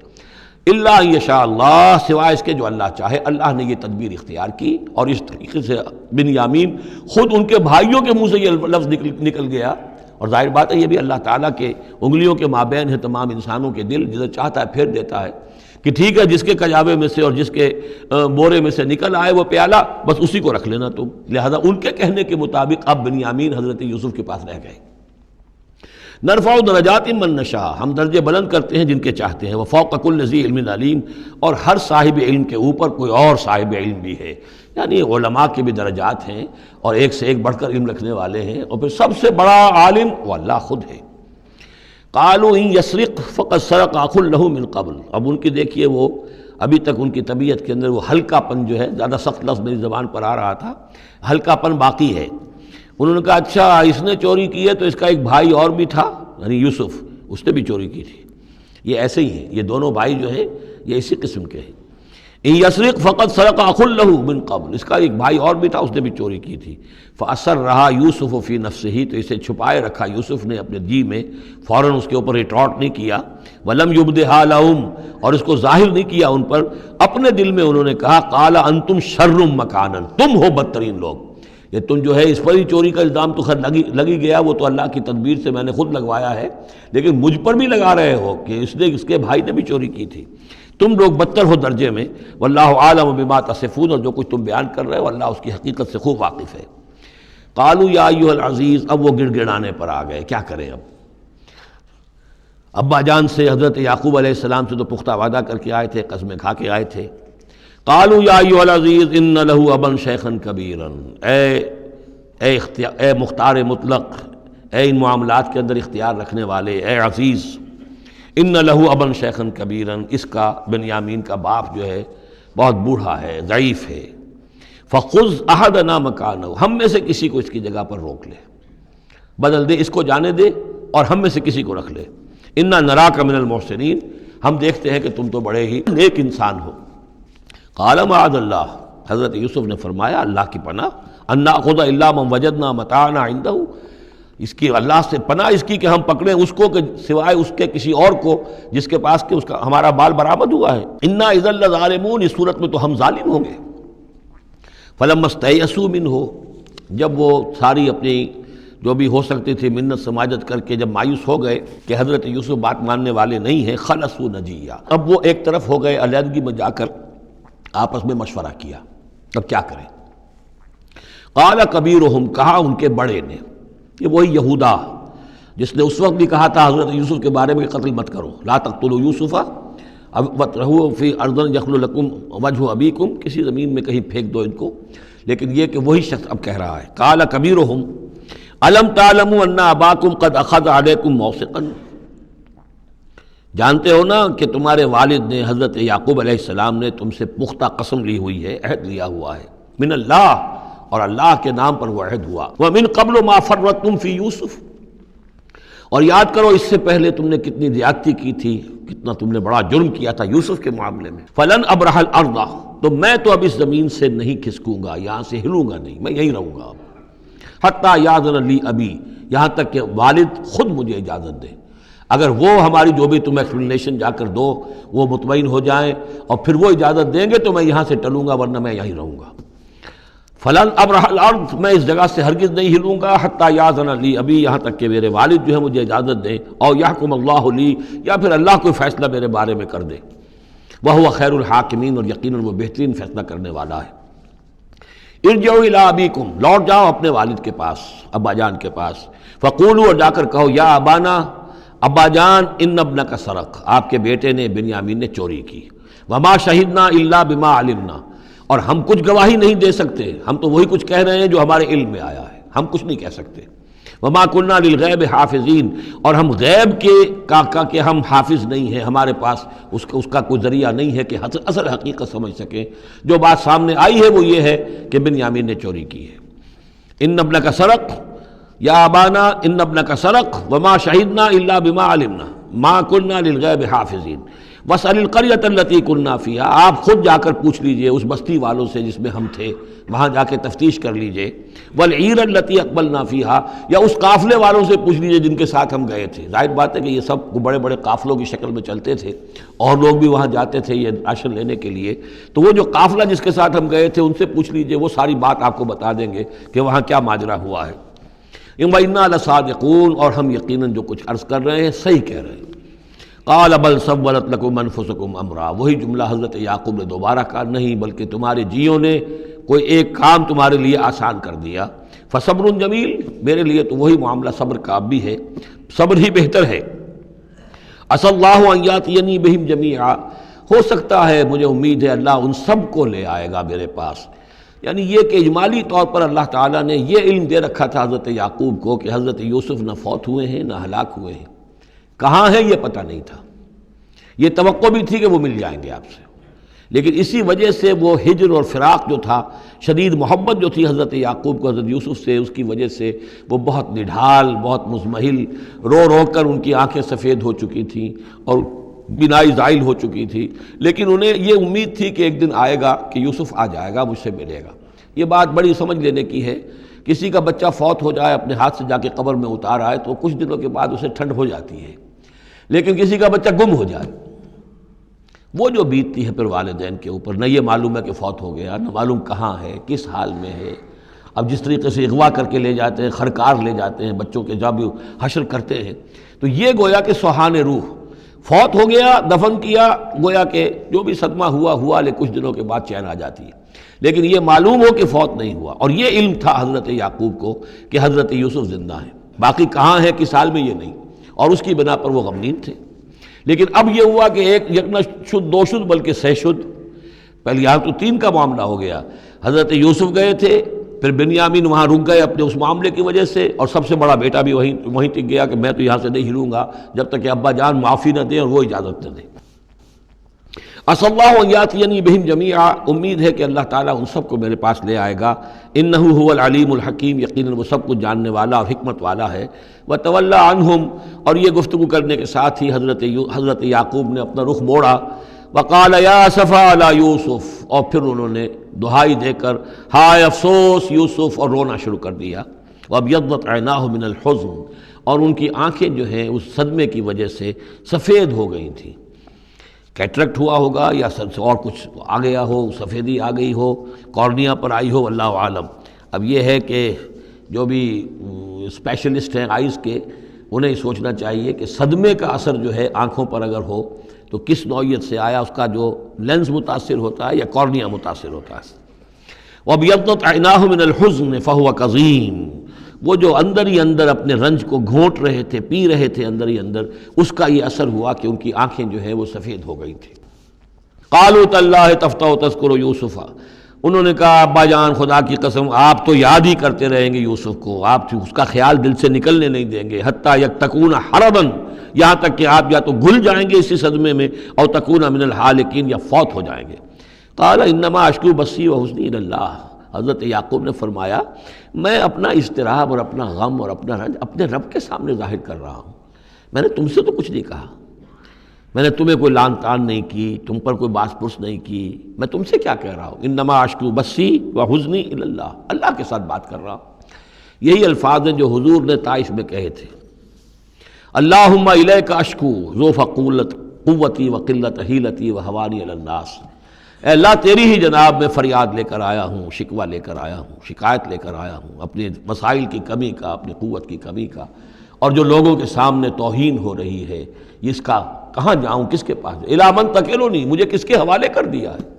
الا ان یشاء اللہ، سوائے اس کے جو اللہ چاہے. اللہ نے یہ تدبیر اختیار کی اور اس طریقے سے بنیامین خود ان کے بھائیوں کے منہ سے یہ لفظ نکل گیا. اور ظاہر بات ہے یہ بھی اللہ تعالیٰ کے انگلیوں کے مابین ہے تمام انسانوں کے دل، جسے چاہتا ہے پھیر دیتا ہے کہ ٹھیک ہے جس کے کجاوے میں سے اور جس کے بورے میں سے نکل آئے وہ پیالہ، بس اسی کو رکھ لینا تم. لہذا ان کے کہنے کے مطابق اب بنیامین حضرت یوسف کے پاس رہ گئے. نرفع درجات من نشاء، ہم درجے بلند کرتے ہیں جن کے چاہتے ہیں. وفوق کل ذی علم علیم، اور ہر صاحب علم کے اوپر کوئی اور صاحب علم بھی ہے. یعنی علماء کے بھی درجات ہیں اور ایک سے ایک بڑھ کر علم رکھنے والے ہیں، اور پھر سب سے بڑا عالم وہ اللہ خود ہے. قالوا ان یسرق فقد سرق اخ له من قبل. اب ان کی دیکھیے وہ ابھی تک ان کی طبیعت کے اندر وہ ہلکا پن جو ہے، زیادہ سخت لفظ میری زبان پر آ رہا تھا، ہلکا پن باقی ہے. انہوں نے کہا اچھا اس نے چوری کی ہے تو اس کا ایک بھائی اور بھی تھا، یعنی یوسف، اس نے بھی چوری کی تھی. یہ ایسے ہی ہیں، یہ دونوں بھائی جو ہیں یہ اسی قسم کے ہیں. ان یسرق فقد سرق اخ له من قبل، اس کا ایک بھائی اور بھی تھا، اس نے بھی چوری کی تھی. فاسرها یوسف فی نفسہ، تو اسے چھپائے رکھا یوسف نے اپنے جی میں، فوراً اس کے اوپر ریٹارٹ نہیں کیا. ولم یبدھا لهم، اور اس کو ظاہر نہیں کیا ان پر. اپنے دل میں انہوں نے کہا قال انتم شر مکانا، تم ہو بدترین لوگ. یہ تم جو ہے اس پر ہی چوری کا الزام تو خیر لگی گیا، وہ تو اللہ کی تدبیر سے میں نے خود لگوایا ہے، لیکن مجھ پر بھی لگا رہے ہو کہ اس کے بھائی نے بھی چوری کی تھی. تم لوگ بدتر ہو درجے میں. واللہ عالم بما تصفون، اور جو کچھ تم بیان کر رہے ہو اللہ اس کی حقیقت سے خوب واقف ہے. قالوا یا ایھا العزیز، اب وہ گڑ گڑانے پر آ گئے، کیا کریں اب. ابا جان سے حضرت یعقوب علیہ السلام سے تو پختہ وعدہ کر کے آئے تھے، قسمیں کھا کے آئے تھے. قالوا یا ایھا العزیز ان له ابا شیخا کبیرا، اے اے مختار مطلق، اے ان معاملات کے اندر اختیار رکھنے والے، اے عزیز، ان لہو ابن شیخن کبیرن، اس کا بنیامین کا باپ جو ہے بہت بوڑھا ہے، ضعیف ہے، فخذ احدنا مکانہ، ہم میں سے کسی کو اس کی جگہ پر روک لے، بدل دے، اس کو جانے دے اور ہم میں سے کسی کو رکھ لے، انا نراک من المحسنین، ہم دیکھتے ہیں کہ تم تو بڑے ہی نیک انسان ہو۔ قال معاذ اللہ، حضرت یوسف نے فرمایا اللہ کی پناہ، ان ناخذ الا من وجدنا متاعنا عنده، اس کی اللہ سے پناہ اس کی کہ ہم پکڑیں اس کو کہ سوائے اس کے کسی اور کو جس کے پاس کہ اس کا ہمارا مال برآمد ہوا ہے، انا اذا لظالمون، اس صورت میں تو ہم ظالم ہوں گے۔ فلما استيئسوا منه، جب وہ ساری اپنی جو بھی ہو سکتی تھی منت سماجت کر کے جب مایوس ہو گئے کہ حضرت یوسف بات ماننے والے نہیں ہیں، خلصوا نجیہ، اب وہ ایک طرف ہو گئے، علیحدگی میں جا کر آپس میں مشورہ کیا اب کیا کریں۔ قال کبیرہم، کہا ان کے بڑے نے، یہ وہی یہودا جس نے اس وقت بھی کہا تھا حضرت یوسف کے بارے میں کہ قتل مت کرو، لا تقتلوا یوسف وَاطْرَحُوهُ فِي أَرْضٍ يَخْلُ لَكُمْ وَجْهُ أَبِيكُمْ، کسی زمین میں کہیں پھینک دو ان کو، لیکن یہ کہ وہی شخص اب کہہ رہا ہے قال کبیرہم أَلَمْ تَعْلَمُوا أَنَّ أَبَاكُمْ قَدْ أَخَذَ عَلَيْكُمْ مَوْثِقًا، جانتے ہو نا کہ تمہارے والد نے حضرت یعقوب علیہ السلام نے تم سے پختہ قسم لی ہوئی ہے، عہد لیا ہوا ہے، من اللہ، اور اللہ کے نام پر وہ عہد ہوا، وَمِن قَبْلُ مَا فَرَّطْتُمْ فِي يُوسُف، اور یاد کرو اس سے پہلے تم نے کتنی زیادتی کی تھی، کتنا تم نے بڑا جرم کیا تھا یوسف کے معاملے میں، فَلَنْ أَبْرَحَ الْأَرْضَ، تو میں تو اب اس زمین سے نہیں کھسکوں گا، یہاں سے ہلوں گا نہیں، میں یہیں رہوں گا، حتیٰ یأذن لی ابی، یہاں تک کہ والد خود مجھے اجازت دے، اگر وہ ہماری جو بھی تم ایکسپلینیشن جا کر دو وہ مطمئن ہو جائیں اور پھر وہ اجازت دیں گے تو میں یہاں سے ٹلوں گا، ورنہ میں یہیں رہوں گا۔ فلن ابرح الارض، میں اس جگہ سے ہرگز نہیں ہلوں گا، حتیٰ یاذن لی ابی، یہاں تک کہ میرے والد جو ہے مجھے اجازت دیں، اور یحکم اللہ لی، یا پھر اللہ کوئی فیصلہ میرے بارے میں کر دے، وہو خیر الحاکمین، اور یقیناً وہ بہترین فیصلہ کرنے والا ہے۔ ارجعوا الی ابیکم، لوٹ جاؤ اپنے والد کے پاس، ابا جان کے پاس، فقولوا، اور جا کر کہو، یا ابانا، ابا جان، ان ابنک سرق، آپ کے بیٹے نے بنیامین نے چوری کی، وما شہدنا الا بما علمنا، اور ہم کچھ گواہی نہیں دے سکتے، ہم تو وہی کچھ کہہ رہے ہیں جو ہمارے علم میں آیا ہے، ہم کچھ نہیں کہہ سکتے، وما كنا للغیب حافظین، اور ہم غیب کے کہ ہم حافظ نہیں ہیں، ہمارے پاس اس کا کوئی ذریعہ نہیں ہے کہ اصل حقیقت سمجھ سکیں، جو بات سامنے آئی ہے وہ یہ ہے کہ بنیامین نے چوری کی ہے۔ ان ابنک سرق، یا ابانا ان ابنک سرق وما شہدنا الا بما علمنا ما كنا للغیب حافظین واسأل القریۃ التی كنا فیہا، آپ خود جا کر پوچھ لیجئے اس بستی والوں سے جس میں ہم تھے، وہاں جا کے تفتیش کر لیجئے، والعیر التی اقبلنا فیہا، یا اس قافلے والوں سے پوچھ لیجئے جن کے ساتھ ہم گئے تھے۔ ظاہر بات ہے کہ یہ سب بڑے بڑے قافلوں کی شکل میں چلتے تھے اور لوگ بھی وہاں جاتے تھے یہ راشن لینے کے لیے، تو وہ جو قافلہ جس کے ساتھ ہم گئے تھے ان سے پوچھ لیجئے، وہ ساری بات آپ کو بتا دیں گے کہ وہاں کیا ماجرا ہوا ہے۔ وَإِنَّا لَصَادِقُونَ، اور ہم یقیناً جو کچھ عرض کر رہے ہیں صحیح کہہ رہے ہیں۔ قَالَ بَلْ سَوَّلَتْ لَكُمْ أَنفُسُكُمْ أَمْرًا، وہی جملہ حضرت یعقوب نے دوبارہ کہا، نہیں بلکہ تمہارے جیوں نے کوئی ایک کام تمہارے لیے آسان کر دیا، فَصَبْرٌ جَمِيلٌ، میرے لیے تو وہی معاملہ صبر کا اب بھی ہے، صبر ہی بہتر ہے۔ عَسَى اللَّهُ أَن يَأْتِيَنِي بِهِمْ جَمِيعًا، ہو سکتا ہے، مجھے امید ہے اللہ ان سب کو لے آئے گا میرے پاس، یعنی یہ کہ اجمالی طور پر اللہ تعالیٰ نے یہ علم دے رکھا تھا حضرت یعقوب کو کہ حضرت یوسف نہ فوت ہوئے ہیں نہ ہلاک ہوئے ہیں، کہاں ہیں یہ پتہ نہیں تھا، یہ توقع بھی تھی کہ وہ مل جائیں گے آپ سے، لیکن اسی وجہ سے وہ ہجر اور فراق جو تھا، شدید محبت جو تھی حضرت یعقوب کو حضرت یوسف سے، اس کی وجہ سے وہ بہت نڈھال، بہت مزمحل، رو رو کر ان کی آنکھیں سفید ہو چکی تھیں اور بینائی زائل ہو چکی تھی، لیکن انہیں یہ امید تھی کہ ایک دن آئے گا کہ یوسف آ جائے گا، مجھ سے ملے گا۔ یہ بات بڑی سمجھ لینے کی ہے، کسی کا بچہ فوت ہو جائے، اپنے ہاتھ سے جا کے قبر میں اتار آئے تو کچھ دنوں کے بعد اسے ٹھنڈ ہو جاتی ہے، لیکن کسی کا بچہ گم ہو جائے، وہ جو بیتتی ہے پھر والدین کے اوپر، نہ یہ معلوم ہے کہ فوت ہو گیا، نہ معلوم کہاں ہے، کس حال میں ہے۔ اب جس طریقے سے اغوا کر کے لے جاتے ہیں، خرکار لے جاتے ہیں بچوں کے، جب حشر کرتے ہیں، تو یہ گویا کہ سوہان روح، فوت ہو گیا، دفن کیا، گویا کہ جو بھی صدمہ ہوا لیکن کچھ دنوں کے بعد چین آ جاتی ہے، لیکن یہ معلوم ہو کہ فوت نہیں ہوا، اور یہ علم تھا حضرت یعقوب کو کہ حضرت یوسف زندہ ہیں، باقی کہاں ہے کس حال میں یہ نہیں، اور اس کی بنا پر وہ غمگین تھے۔ لیکن اب یہ ہوا کہ ایک یکنا شد دو شد بلکہ سہ شد، پہلے یہاں تو تین کا معاملہ ہو گیا، حضرت یوسف گئے تھے پھر بنیامین وہاں رک گئے اپنے اس معاملے کی وجہ سے، اور سب سے بڑا بیٹا بھی وہیں ٹک گیا کہ میں تو یہاں سے نہیں ہلوں گا جب تک کہ ابا جان معافی نہ دیں اور وہ اجازت نہ دیں۔ عسى اللہ ان یاتینی بہم جمیعا، امید ہے کہ اللہ تعالیٰ ان سب کو میرے پاس لے آئے گا۔ انہ هو العلیم الحکیم، یقیناً وہ سب کچھ جاننے والا اور حکمت والا ہے۔ وتولی عنہم، اور یہ گفتگو کرنے کے ساتھ ہی حضرت یعقوب نے اپنا رخ موڑا۔ وقال یا اسفا علی یوسف، اور پھر انہوں نے دہائی دے کر ہائے افسوس یوسف، اور رونا شروع کر دیا۔ وابیضت عیناہ من الحزن، اور ان کی آنکھیں جو ہیں اس صدمے کی وجہ سے سفید ہو گئی تھیں۔ کیٹریکٹ ہوا ہوگا یا اور کچھ آ گیا ہو، سفیدی آ گئی ہو، کارنیا پر آئی ہو، اللہ عالم۔ اب یہ ہے کہ جو بھی اسپیشلسٹ ہیں آئیز کے، انہیں سوچنا چاہیے کہ صدمے کا اثر جو ہے آنکھوں پر اگر ہو تو کس نوعیت سے آیا، اس کا جو لینز متاثر ہوتا ہے یا کارنیا متاثر ہوتا ہے۔ وَابْيَضَّتْ عَيْنَاهُ مِنَ الْحُزْنِ فَهُوَ كَظِيمٌ، وہ جو اندر ہی اندر اپنے رنج کو گھونٹ رہے تھے، پی رہے تھے اندر ہی اندر، اس کا یہ اثر ہوا کہ ان کی آنکھیں جو ہیں وہ سفید ہو گئی تھیں۔ قالوا تاللہ تفتح تذکر یوسف، انہوں نے کہا ابا جان خدا کی قسم آپ تو یاد ہی کرتے رہیں گے یوسف کو، آپ اس کا خیال دل سے نکلنے نہیں دیں گے، حتی یکتکون حربا، یہاں تک کہ آپ یا تو گھل جائیں گے اسی صدمے میں، اور تکون من الحالکین، یا فوت ہو جائیں گے۔ قال انما اشکو بثی وحزنی الی اللہ، حضرت یعقوب نے فرمایا میں اپنا اضطراب اور اپنا غم اور اپنا رنج اپنے رب کے سامنے ظاہر کر رہا ہوں، میں نے تم سے تو کچھ نہیں کہا، میں نے تمہیں کوئی لان تان نہیں کی، تم پر کوئی باس پرس نہیں کی، میں تم سے کیا کہہ رہا ہوں، انما اشکو بثی وحزنی الی اللہ، اللہ کے ساتھ بات کر رہا ہوں۔ یہی الفاظ ہیں جو حضور نے طائف میں کہے تھے، اللہم الیک اشکو ضعف قوتی وقلت حیلتی وہوانی علی الناس، اے اللہ تیری ہی جناب میں فریاد لے کر آیا ہوں، شکوہ لے کر آیا ہوں، شکایت لے کر آیا ہوں اپنے مسائل کی کمی کا، اپنی قوت کی کمی کا، اور جو لوگوں کے سامنے توہین ہو رہی ہے اس کا کہاں جاؤں، کس کے پاس جاؤں، الی من تکلنی، مجھے کس کے حوالے کر دیا ہے۔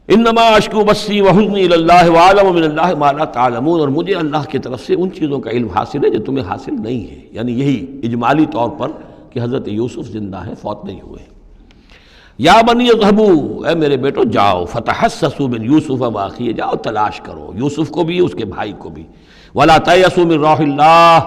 انما اشکو بثی وحزنی الی اللہ واعلم من اللہ ما لا تعلمون، اور مجھے اللہ کی طرف سے ان چیزوں کا علم حاصل ہے جو تمہیں حاصل نہیں ہے، یعنی یہی اجمالی طور پر کہ حضرت یوسف زندہ ہیں، فوت نہیں ہوئے۔ یا بنی اذهبوا، اے میرے بیٹو جاؤ، فتحسسوا من یوسف واخیہ، جاؤ تلاش کرو یوسف کو بھی اس کے بھائی کو بھی، ولا تیأسوا من روح اللہ،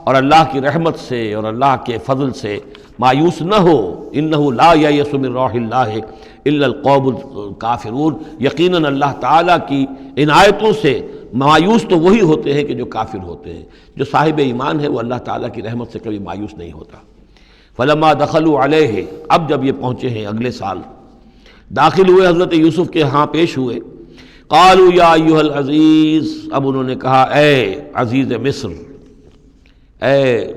اور اللہ کی رحمت سے اور اللہ کے فضل سے مایوس نہ ہو، انہ لا ییأس من روح اللہ الا القوم الکافرون، یقیناً اللہ تعالیٰ کی عنایتوں سے مایوس تو وہی ہوتے ہیں کہ جو کافر ہوتے ہیں، جو صاحب ایمان ہے وہ اللہ تعالیٰ کی رحمت سے کبھی مایوس نہیں ہوتا۔ فلما دخلوا علیہ، اب جب یہ پہنچے ہیں اگلے سال، داخل ہوئے حضرت یوسف کے ہاں پیش ہوئے، قالوا یا ایھا العزیز، اب انہوں نے کہا اے عزیز مصر، اے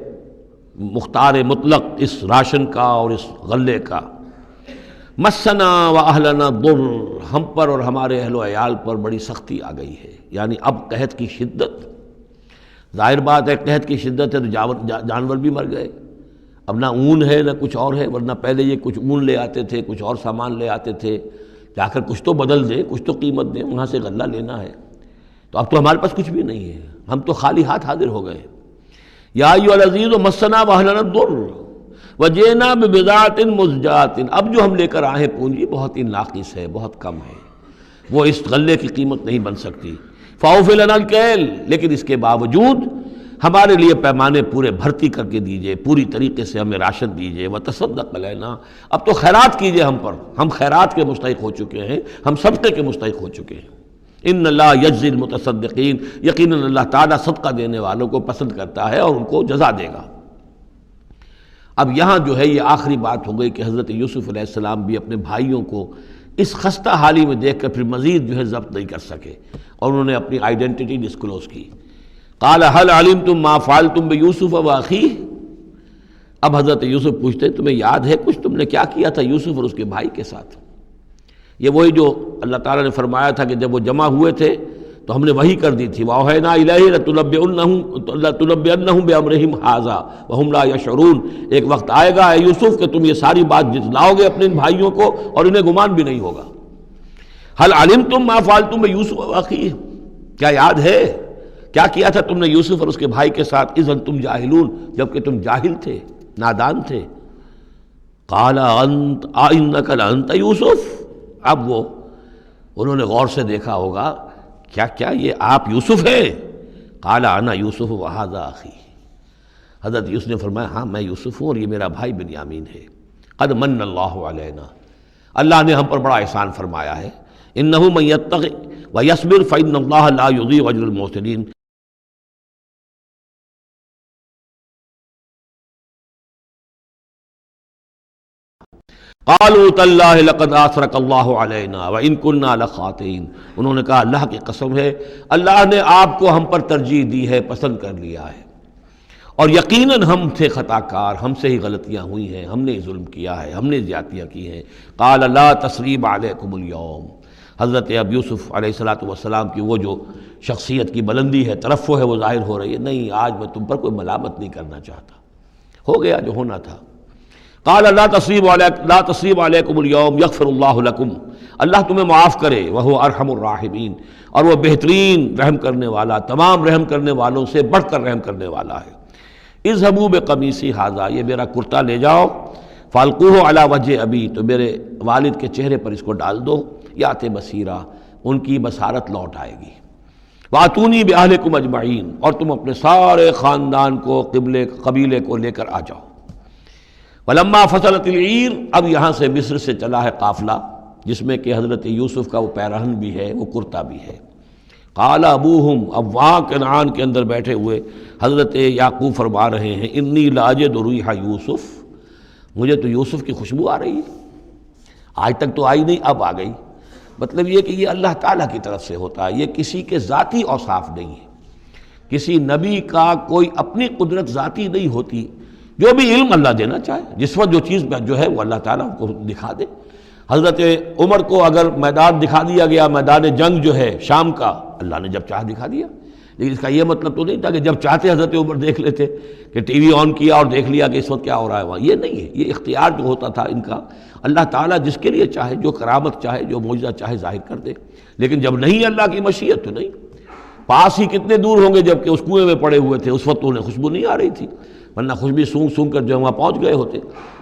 مختار مطلق اس راشن کا اور اس غلے کا، مسنا و اہلنا ضر، ہم پر اور ہمارے اہل و عیال پر بڑی سختی آ گئی ہے، یعنی اب قحط کی شدت، ظاہر بات ہے قحط کی شدت ہے تو جانور بھی مر گئے، اب نہ اون ہے نہ کچھ اور ہے، ورنہ پہلے یہ کچھ اون لے آتے تھے، کچھ اور سامان لے آتے تھے، جا کر کچھ تو بدل دیں، کچھ تو قیمت دیں، وہاں سے غلہ لینا ہے، تو اب تو ہمارے پاس کچھ بھی نہیں ہے، ہم تو خالی ہاتھ حاضر ہو گئے۔ یا ایھا العزیز مسنا واہلنا الضر وجئنا ببضاعۃ مزجاۃ، اب جو ہم لے کر آئے ہیں پونجی بہت ہی ناقص ہے، بہت کم ہے، وہ اس غلے کی قیمت نہیں بن سکتی۔ فاوفِ لنا الکیل، لیکن اس کے باوجود ہمارے لیے پیمانے پورے بھرتی کر کے دیجئے، پوری طریقے سے ہمیں راشن دیجئے، وتصدق علینا، اب تو خیرات کیجئے ہم پر، ہم خیرات کے مستحق ہو چکے ہیں، ہم صدقے کے مستحق ہو چکے ہیں۔ ان اللہ یجزی المتصدقین، یقیناً اللہ تعالیٰ صدقہ دینے والوں کو پسند کرتا ہے اور ان کو جزا دے گا۔ اب یہاں جو ہے یہ آخری بات ہو گئی کہ حضرت یوسف علیہ السلام بھی اپنے بھائیوں کو اس خستہ حالی میں دیکھ کر پھر مزید جو ہے ضبط نہیں کر سکے، اور انہوں نے اپنی آئیڈینٹی ڈسکلوز کی۔ قال هل علمتم ما فعلتم بيوسف واخيه، اب حضرت یوسف پوچھتے ہیں تمہیں یاد ہے کچھ تم نے کیا کیا تھا یوسف اور اس کے بھائی کے ساتھ؟ یہ وہی جو اللہ تعالیٰ نے فرمایا تھا کہ جب وہ جمع ہوئے تھے تو ہم نے وحی کر دی تھی، وَأَوْحَيْنَا إِلَيْهِ لَتُنَبِّئَنَّهُم بِأَمْرِهِمْ هَٰذَا وَهُمْ لَا يَشْعُرُونَ، ایک وقت آئے گا اے یوسف کہ تم یہ ساری بات جتلاؤ گے اپنے ان بھائیوں کو اور انہیں گمان بھی نہیں ہوگا۔ هل علمتم ما فعلتم بيوسف واخيه، کیا یاد ہے کیا کیا تھا تم نے یوسف اور اس کے بھائی کے ساتھ؟ اذ انتم جاہلون، جبکہ تم جاہل تھے، نادان تھے۔ قال انت انک لانت یوسف، اب وہ انہوں نے غور سے دیکھا ہوگا کیا یہ آپ یوسف ہیں؟ قال انا یوسف وہذا اخی، حضرت یوسف نے فرمایا ہاں میں یوسف ہوں اور یہ میرا بھائی بنیامین ہے۔ قد من اللہ علینا، اللہ نے ہم پر بڑا احسان فرمایا ہے۔ انہ من یتق ویصبر فإن اللہ لا یضیع اجر المحسنین۔ قالوا تاللہ لقد آثرک اللہ علینا وإن كنا لخاطئین، انہوں نے کہا اللہ کی قسم ہے اللہ نے آپ کو ہم پر ترجیح دی ہے، پسند کر لیا ہے، اور یقیناً ہم تھے خطا کار، ہم سے ہی غلطیاں ہوئی ہیں، ہم نے ظلم کیا ہے، ہم نے زیادتیاں کی ہیں۔ قال لا تثریب علیکم اليوم، حضرت اب یوسف علیہ السلام کی وہ جو شخصیت کی بلندی ہے، ترفع ہے، وہ ظاہر ہو رہی ہے، نہیں آج میں تم پر کوئی ملامت نہیں کرنا چاہتا، ہو گیا جو ہونا تھا۔ قال لا تثریب علیکم اليوم یغفر اللہ لکم، اللہ تمہیں معاف کرے، وہو ارحم الراحمین، اور وہ بہترین رحم کرنے والا، تمام رحم کرنے والوں سے بڑھ کر رحم کرنے والا ہے۔ اذهبوا بقمیصی ھذا، یہ میرا کرتا لے جاؤ، فالقوہ علی وجہ ابی، تو میرے والد کے چہرے پر اس کو ڈال دو، یات بصیرا، ان کی بصارت لوٹ آئے گی۔ واتونی باہلکم اجمعین، اور تم اپنے سارے خاندان کو، قبیلے کو لے کر آ جاؤ۔ ولما فصلت العیر، اب یہاں سے مصر سے چلا ہے قافلہ جس میں کہ حضرت یوسف کا وہ پیرہن بھی ہے، وہ کرتا بھی ہے۔ قال ابوہم، اب وہاں کنعان کے اندر بیٹھے ہوئے حضرت یعقوب فرما رہے ہیں انی لاجد ریح یوسف، مجھے تو یوسف کی خوشبو آ رہی ہے، آج تک تو آئی نہیں، اب آ گئی۔ مطلب یہ کہ یہ اللہ تعالیٰ کی طرف سے ہوتا ہے، یہ کسی کے ذاتی اوصاف نہیں ہے، کسی نبی کا کوئی اپنی قدرت ذاتی نہیں ہوتی، جو بھی علم اللہ دینا چاہے، جس وقت جو چیز جو ہے وہ اللہ تعالیٰ کو دکھا دے۔ حضرت عمر کو اگر میدان دکھا دیا گیا، میدان جنگ جو ہے شام کا، اللہ نے جب چاہ دکھا دیا، لیکن اس کا یہ مطلب تو نہیں تھا کہ جب چاہتے حضرت عمر دیکھ لیتے، کہ ٹی وی آن کیا اور دیکھ لیا کہ اس وقت کیا ہو رہا ہے وہاں، یہ نہیں ہے۔ یہ اختیار جو ہوتا تھا ان کا، اللہ تعالیٰ جس کے لیے چاہے، جو کرامت چاہے، جو معجزہ چاہے ظاہر کر دے، لیکن جب نہیں اللہ کی مشیت تو نہیں۔ پاس ہی کتنے دور ہوں گے جب کہ اس کنویں میں پڑے ہوئے تھے، اس وقت تو انہیں خوشبو نہیں آ رہی تھی، ورنہ خوشبو سونگ سونگ کر جو وہاں پہنچ گئے ہوتے،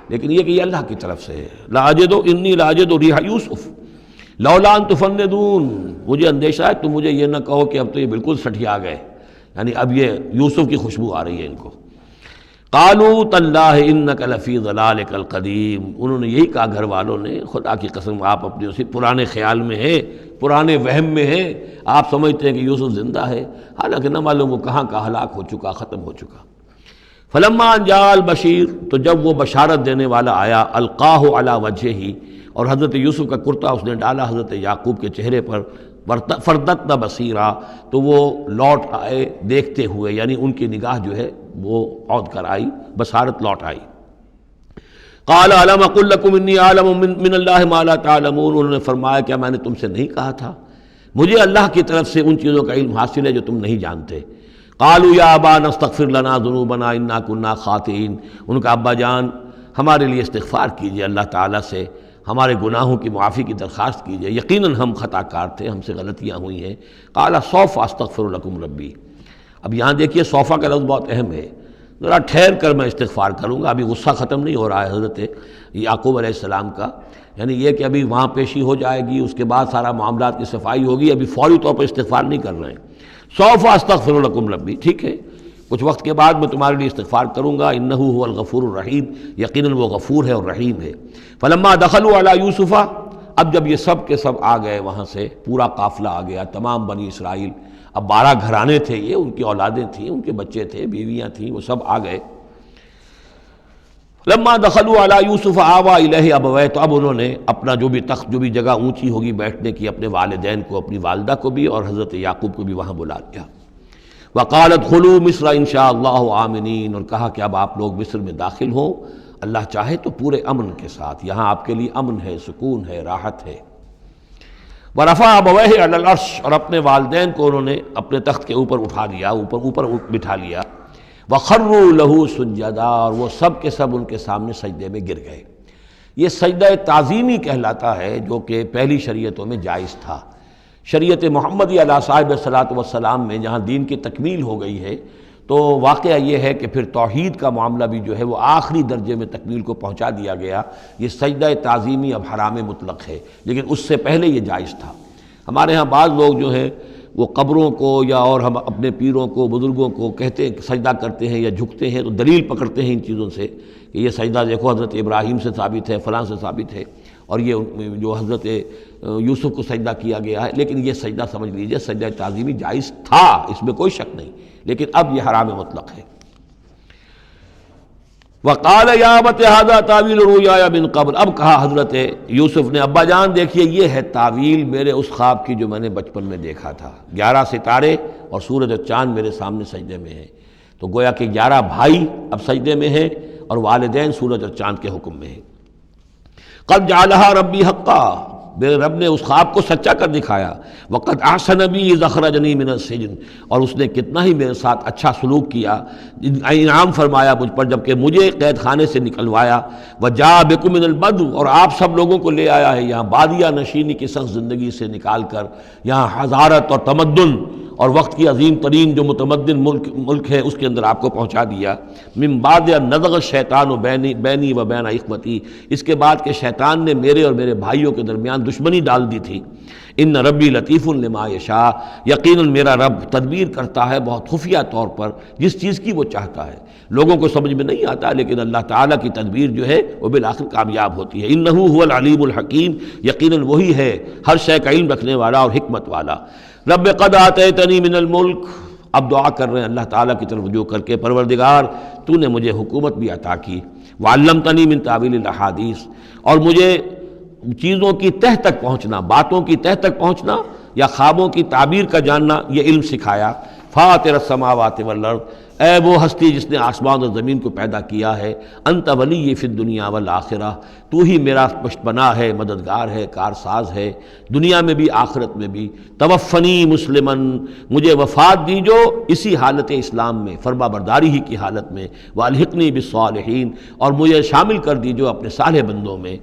لیکن یہ کہ یہ اللہ کی طرف سے ہے۔ لاجد انی لاجد ریح یوسف لولا ان تفندون، مجھے اندیشہ ہے تم مجھے یہ نہ کہو کہ اب تو یہ بالکل سٹھیا گئے، یعنی اب یہ یوسف کی خوشبو آ رہی ہے ان کو۔ قالوا تاللہ انک لفی ضلالک القدیم، انہوں نے یہی کہا گھر والوں نے، خدا کی قسم آپ اپنے اسی پرانے خیال میں ہیں، پرانے وہم میں ہیں، آپ سمجھتے ہیں کہ یوسف زندہ ہے، حالانکہ نہ معلوم وہ کہاں کا ہلاک ہو چکا، ختم ہو چکا۔ فلما جاء البشیر، تو جب وہ بشارت دینے والا آیا، القاہ علی وجہہ، اور حضرت یوسف کا کرتا اس نے ڈالا حضرت یعقوب کے چہرے پر، فردتنا بصیرا، تو وہ لوٹ آئے دیکھتے ہوئے، یعنی ان کی نگاہ جو ہے وہ عود کر آئی، بصارت لوٹ آئی۔ قال الم اقل لکم انی اعلم من اللہ ما لا تعلمون، انہوں نے فرمایا کیا میں نے تم سے نہیں کہا تھا، مجھے اللہ کی طرف سے ان چیزوں کا علم حاصل ہے جو تم نہیں جانتے۔ قالوا یا ابانا استغفر لنا ذنوبنا انا كنا خاطئین، ان کا ابا جان ہمارے لیے استغفار کیجئے اللہ تعالیٰ سے، ہمارے گناہوں کی معافی کی درخواست کیجئے، یقیناً ہم خطا کار تھے، ہم سے غلطیاں ہوئی ہیں۔ قال سوف استغفر لکم ربی، اب یہاں دیکھیے صوفہ کا لفظ بہت اہم ہے، ذرا ٹھہر کر میں استغفار کروں گا، ابھی غصہ ختم نہیں ہو رہا ہے حضرت یعقوب علیہ السلام کا، یعنی یہ کہ ابھی وہاں پیشی ہو جائے گی، اس کے بعد سارا معاملات کی صفائی ہوگی، ابھی فوری طور پر استغفار نہیں کر رہے ہیں۔ سوف استغفر لکم ربی، ٹھیک ہے کچھ وقت کے بعد میں تمہارے لیے استغفار کروں گا، انہ هو الغفور الرحیم، یقیناً وہ غفور ہے اور رحیم ہے۔ فلما دخلوا علی یوسف، اب جب یہ سب کے سب آ گئے وہاں سے، پورا قافلہ آ گیا، تمام بنی اسرائیل، اب 12 گھرانے تھے یہ، ان کی اولادیں تھیں، ان کے بچے تھے، بیویاں تھیں، وہ سب آ گئے۔ لما دخلوا علی یوسف آوا الیہ ابویہ، تو اب انہوں نے اپنا جو بھی تخت، جو بھی جگہ اونچی ہوگی بیٹھنے کی، اپنے والدین کو، اپنی والدہ کو بھی اور حضرت یعقوب کو بھی وہاں بلا لیا۔ وقال ادخلوا مصر ان شاء اللہ آمنین، اور کہا کہ اب آپ لوگ مصر میں داخل ہوں، اللہ چاہے تو پورے امن کے ساتھ، یہاں آپ کے لیے امن ہے، سکون ہے، راحت ہے۔ ورفع ابویہ علی العرش، اور اپنے والدین کو انہوں نے اپنے تخت کے اوپر اٹھا لیا، اوپر بٹھا لیا۔ وخروا لہ سجدا، اور وہ سب کے سب ان کے سامنے سجدے میں گر گئے۔ یہ سجدہ تعظیمی کہلاتا ہے، جو کہ پہلی شریعتوں میں جائز تھا۔ شریعت محمدی علیہ صاحب صلاۃ والسلام میں جہاں دین کی تکمیل ہو گئی ہے، تو واقعہ یہ ہے کہ پھر توحید کا معاملہ بھی جو ہے وہ آخری درجے میں تکمیل کو پہنچا دیا گیا۔ یہ سجدہ تعظیمی اب حرام مطلق ہے، لیکن اس سے پہلے یہ جائز تھا۔ ہمارے ہاں بعض لوگ جو ہیں وہ قبروں کو یا اور ہم اپنے پیروں کو بزرگوں کو کہتے ہیں کہ سجدہ کرتے ہیں یا جھکتے ہیں، تو دلیل پکڑتے ہیں ان چیزوں سے کہ یہ سجدہ دیکھو حضرت ابراہیم سے ثابت ہے، فلاں سے ثابت ہے، اور یہ جو حضرت یوسف کو سجدہ کیا گیا ہے، لیکن یہ سجدہ سمجھ لیجئے سجدہ تعظیمی جائز تھا، اس میں کوئی شک نہیں، لیکن اب یہ حرام مطلق ہے۔ وقال یا ابت ھذا تعویل رؤیایا من قبل، اب کہا حضرت یوسف نے ابا جان دیکھیے یہ ہے تعویل میرے اس خواب کی جو میں نے بچپن میں دیکھا تھا، 11 ستارے اور سورج اور چاند میرے سامنے سجدے میں ہیں، تو گویا کہ 11 بھائی اب سجدے میں ہیں اور والدین سورج اور چاند کے حکم میں ہیں۔ قد جعلها ربی حقا، میرے رب نے اس خواب کو سچا کر دکھایا۔ وقد احسن بی اذ اخرجنی من السجن، اور اس نے کتنا ہی میرے ساتھ اچھا سلوک کیا، انعام فرمایا مجھ پر جب کہ مجھے قید خانے سے نکلوایا۔ وجاء بکم من البدو، اور آپ سب لوگوں کو لے آیا ہے یہاں بادیہ نشینی کی سخت زندگی سے نکال کر یہاں حضارت اور تمدن اور وقت کی عظیم ترین جو متمدن ملک ہے اس کے اندر آپ کو پہنچا دیا۔ من بعد نزغ الشیطان بینی و بین اخوتی، اس کے بعد کہ شیطان نے میرے اور میرے بھائیوں کے درمیان دشمنی ڈال دی تھی۔ ان ربی لطیف لما یشاء، یقیناً میرا رب تدبیر کرتا ہے بہت خفیہ طور پر جس چیز کی وہ چاہتا ہے، لوگوں کو سمجھ میں نہیں آتا، لیکن اللہ تعالیٰ کی تدبیر جو ہے وہ بالآخر کامیاب ہوتی ہے۔ انہ هو العلیم الحکیم، یقیناً وہی ہے ہر شے کا علم رکھنے والا اور حکمت والا۔ رب قد آتیتنی من الملک، اب دعا کر رہے ہیں اللہ تعالیٰ کی طرف رجوع کر کے، پروردگار تو نے مجھے حکومت بھی عطا کی، وعلمتنی من تعویل الاحادیث، اور مجھے چیزوں کی تہ تک پہنچنا، باتوں کی تہ تک پہنچنا یا خوابوں کی تعبیر کا جاننا، یہ علم سکھایا۔ فاطر السماوات والارض، اے وہ ہستی جس نے آسمان اور زمین کو پیدا کیا ہے، انت ولی فی الدنیا والآخرہ، تو ہی میرا پشت پناہ ہے، مددگار ہے، کارساز ہے، دنیا میں بھی آخرت میں بھی۔ توفنی مسلمن، مجھے وفات دیجو اسی حالت اسلام میں، فرما برداری ہی کی حالت میں، والحقنی بالصالحین، اور مجھے شامل کر دیجو اپنے صالح بندوں میں۔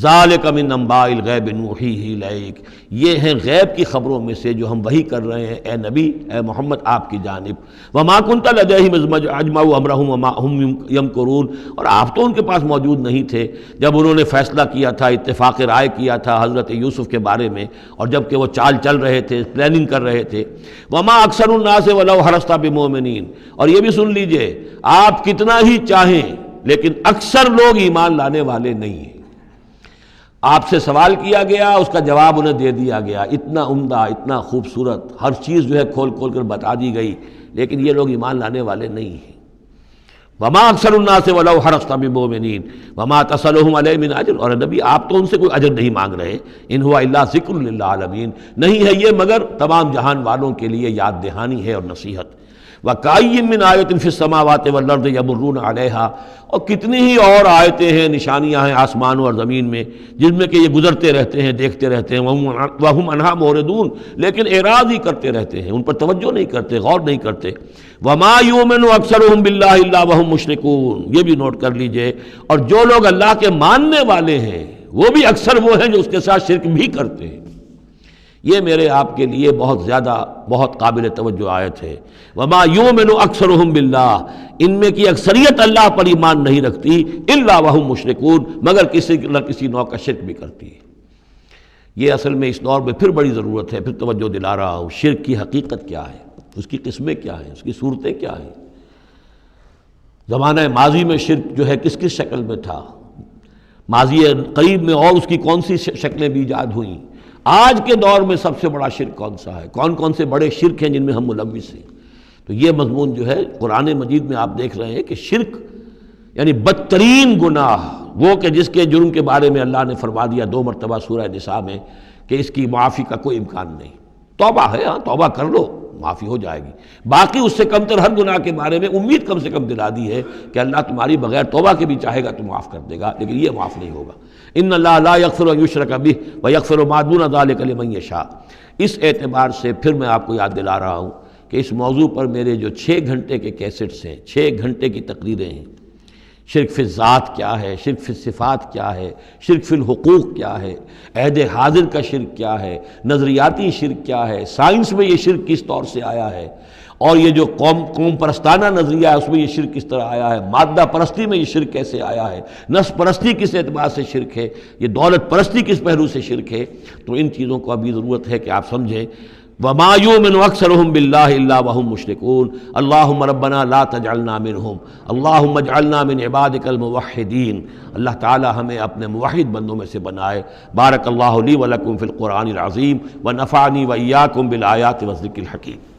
ذالک من انباء الغیب نوحیہ الیک، یہ ہیں غیب کی خبروں میں سے جو ہم وحی کر رہے ہیں اے نبی، اے محمد آپ کی جانب۔ وما کنت لدیہم اذ اجمعوا امرہم وما ہم یمکرون، اور آپ تو ان کے پاس موجود نہیں تھے جب انہوں نے فیصلہ کیا تھا، اتفاق رائے کیا تھا حضرت یوسف کے بارے میں، اور جب کہ وہ چال چل رہے تھے، پلاننگ کر رہے تھے۔ وما اکثر الناس ولو حرصت بمؤمنین، اور یہ بھی سن لیجئے آپ کتنا ہی چاہیں لیکن اکثر لوگ ایمان لانے والے نہیں ہیں۔ آپ سے سوال کیا گیا، اس کا جواب انہیں دے دیا گیا، اتنا عمدہ، اتنا خوبصورت، ہر چیز جو ہے کھول کھول کر بتا دی گئی، لیکن یہ لوگ ایمان لانے والے نہیں ہیں۔ وما اکثر الناس ولو حرصت بمؤمنین وما تسألهم علیہ من اجر، اور نبی آپ تو ان سے کوئی اجر نہیں مانگ رہے، ان هو الا ذکر للعالمین، نہیں ہے یہ مگر تمام جہان والوں کے لیے یاد دہانی ہے اور نصیحت۔ وَكَأَيٍّ مِّنْ آیَةٍ فِي السَّمَاوَاتِ وَالْأَرْضِ يَمُرُّونَ عَلَيْهَا، اور کتنی ہی اور آیتیں ہیں، نشانیاں ہیں آسمانوں اور زمین میں جن میں کہ یہ گزرتے رہتے ہیں، دیکھتے رہتے ہیں، وَهُمْ عَنْهَا مُعْرِضُونَ، لیکن اعراض ہی کرتے رہتے ہیں، ان پر توجہ نہیں کرتے، غور نہیں کرتے۔ وَمَا يُؤْمِنُ أَكْثَرُهُم بِاللَّهِ إِلَّا وَهُمْ مُشْرِكُونَ، یہ بھی نوٹ کر لیجئے، اور جو لوگ اللہ کے ماننے والے ہیں وہ بھی اکثر وہ ہیں جو اس کے ساتھ شرک بھی کرتے ہیں۔ یہ میرے آپ کے لیے بہت زیادہ بہت قابل توجہ آیت ہے۔ وما یؤمن اکثرهم باللہ، ان میں کی اکثریت اللہ پر ایمان نہیں رکھتی، الا وهم مشرکون، مگر کسی نہ کسی نوع کا شرک بھی کرتی ہے۔ یہ اصل میں اس دور میں پھر بڑی ضرورت ہے، پھر توجہ دلا رہا ہوں، شرک کی حقیقت کیا ہے، اس کی قسمیں کیا ہیں، اس کی صورتیں کیا ہیں، زمانہ ماضی میں شرک جو ہے کس کس شکل میں تھا، ماضی قریب میں اور اس کی کون سی شکلیں بھی ایجاد ہوئیں، آج کے دور میں سب سے بڑا شرک کون سا ہے، کون کون سے بڑے شرک ہیں جن میں ہم ملوث ہیں۔ تو یہ مضمون جو ہے قرآن مجید میں آپ دیکھ رہے ہیں کہ شرک یعنی بدترین گناہ، وہ کہ جس کے جرم کے بارے میں اللہ نے فرما دیا 2 مرتبہ سورہ نساء میں کہ اس کی معافی کا کوئی امکان نہیں۔ توبہ ہے، ہاں توبہ کر لو معافی ہو جائے گی، باقی اس سے کم تر ہر گناہ کے بارے میں امید کم سے کم دلا دی ہے کہ اللہ تمہاری بغیر توبہ کے بھی چاہے گا تو معاف کر دے گا، لیکن یہ معاف نہیں ہوگا۔ ان اللہ لا یغفر ان یشرک بہ ویغفر ما دون ذلک لمن یشاء۔ اس اعتبار سے پھر میں آپ کو یاد دلا رہا ہوں کہ اس موضوع پر میرے جو 6 گھنٹے کے کیسٹس ہیں، 6 گھنٹے کی تقریریں ہیں، شرک فی الذات کیا ہے، شرک فی الصفات کیا ہے، شرک فی الحقوق کیا ہے، عہد حاضر کا شرک کیا ہے، نظریاتی شرک کیا ہے، سائنس میں یہ شرک کس طور سے آیا ہے، اور یہ جو قوم پرستانہ نظریہ ہے اس میں یہ شرک کس طرح آیا ہے، مادہ پرستی میں یہ شرک کیسے آیا ہے، نفس پرستی کس اعتبار سے شرک ہے، یہ دولت پرستی کس پہلو سے شرک ہے۔ تو ان چیزوں کو ابھی ضرورت ہے کہ آپ سمجھیں۔ وما یؤمن اکثرهم باللہ الا وهم مشرکون اللہم ربنا لا تجعلنا منہم اللہم اجعلنا من عبادک الموحدین۔ اللہ تعالی ہمیں اپنے موحد بندوں میں سے بنائے۔ بارک اللہ لی ولکم فی القرآن العظیم ونفعنی وإیاکم بالآیات والذکر الحکیم۔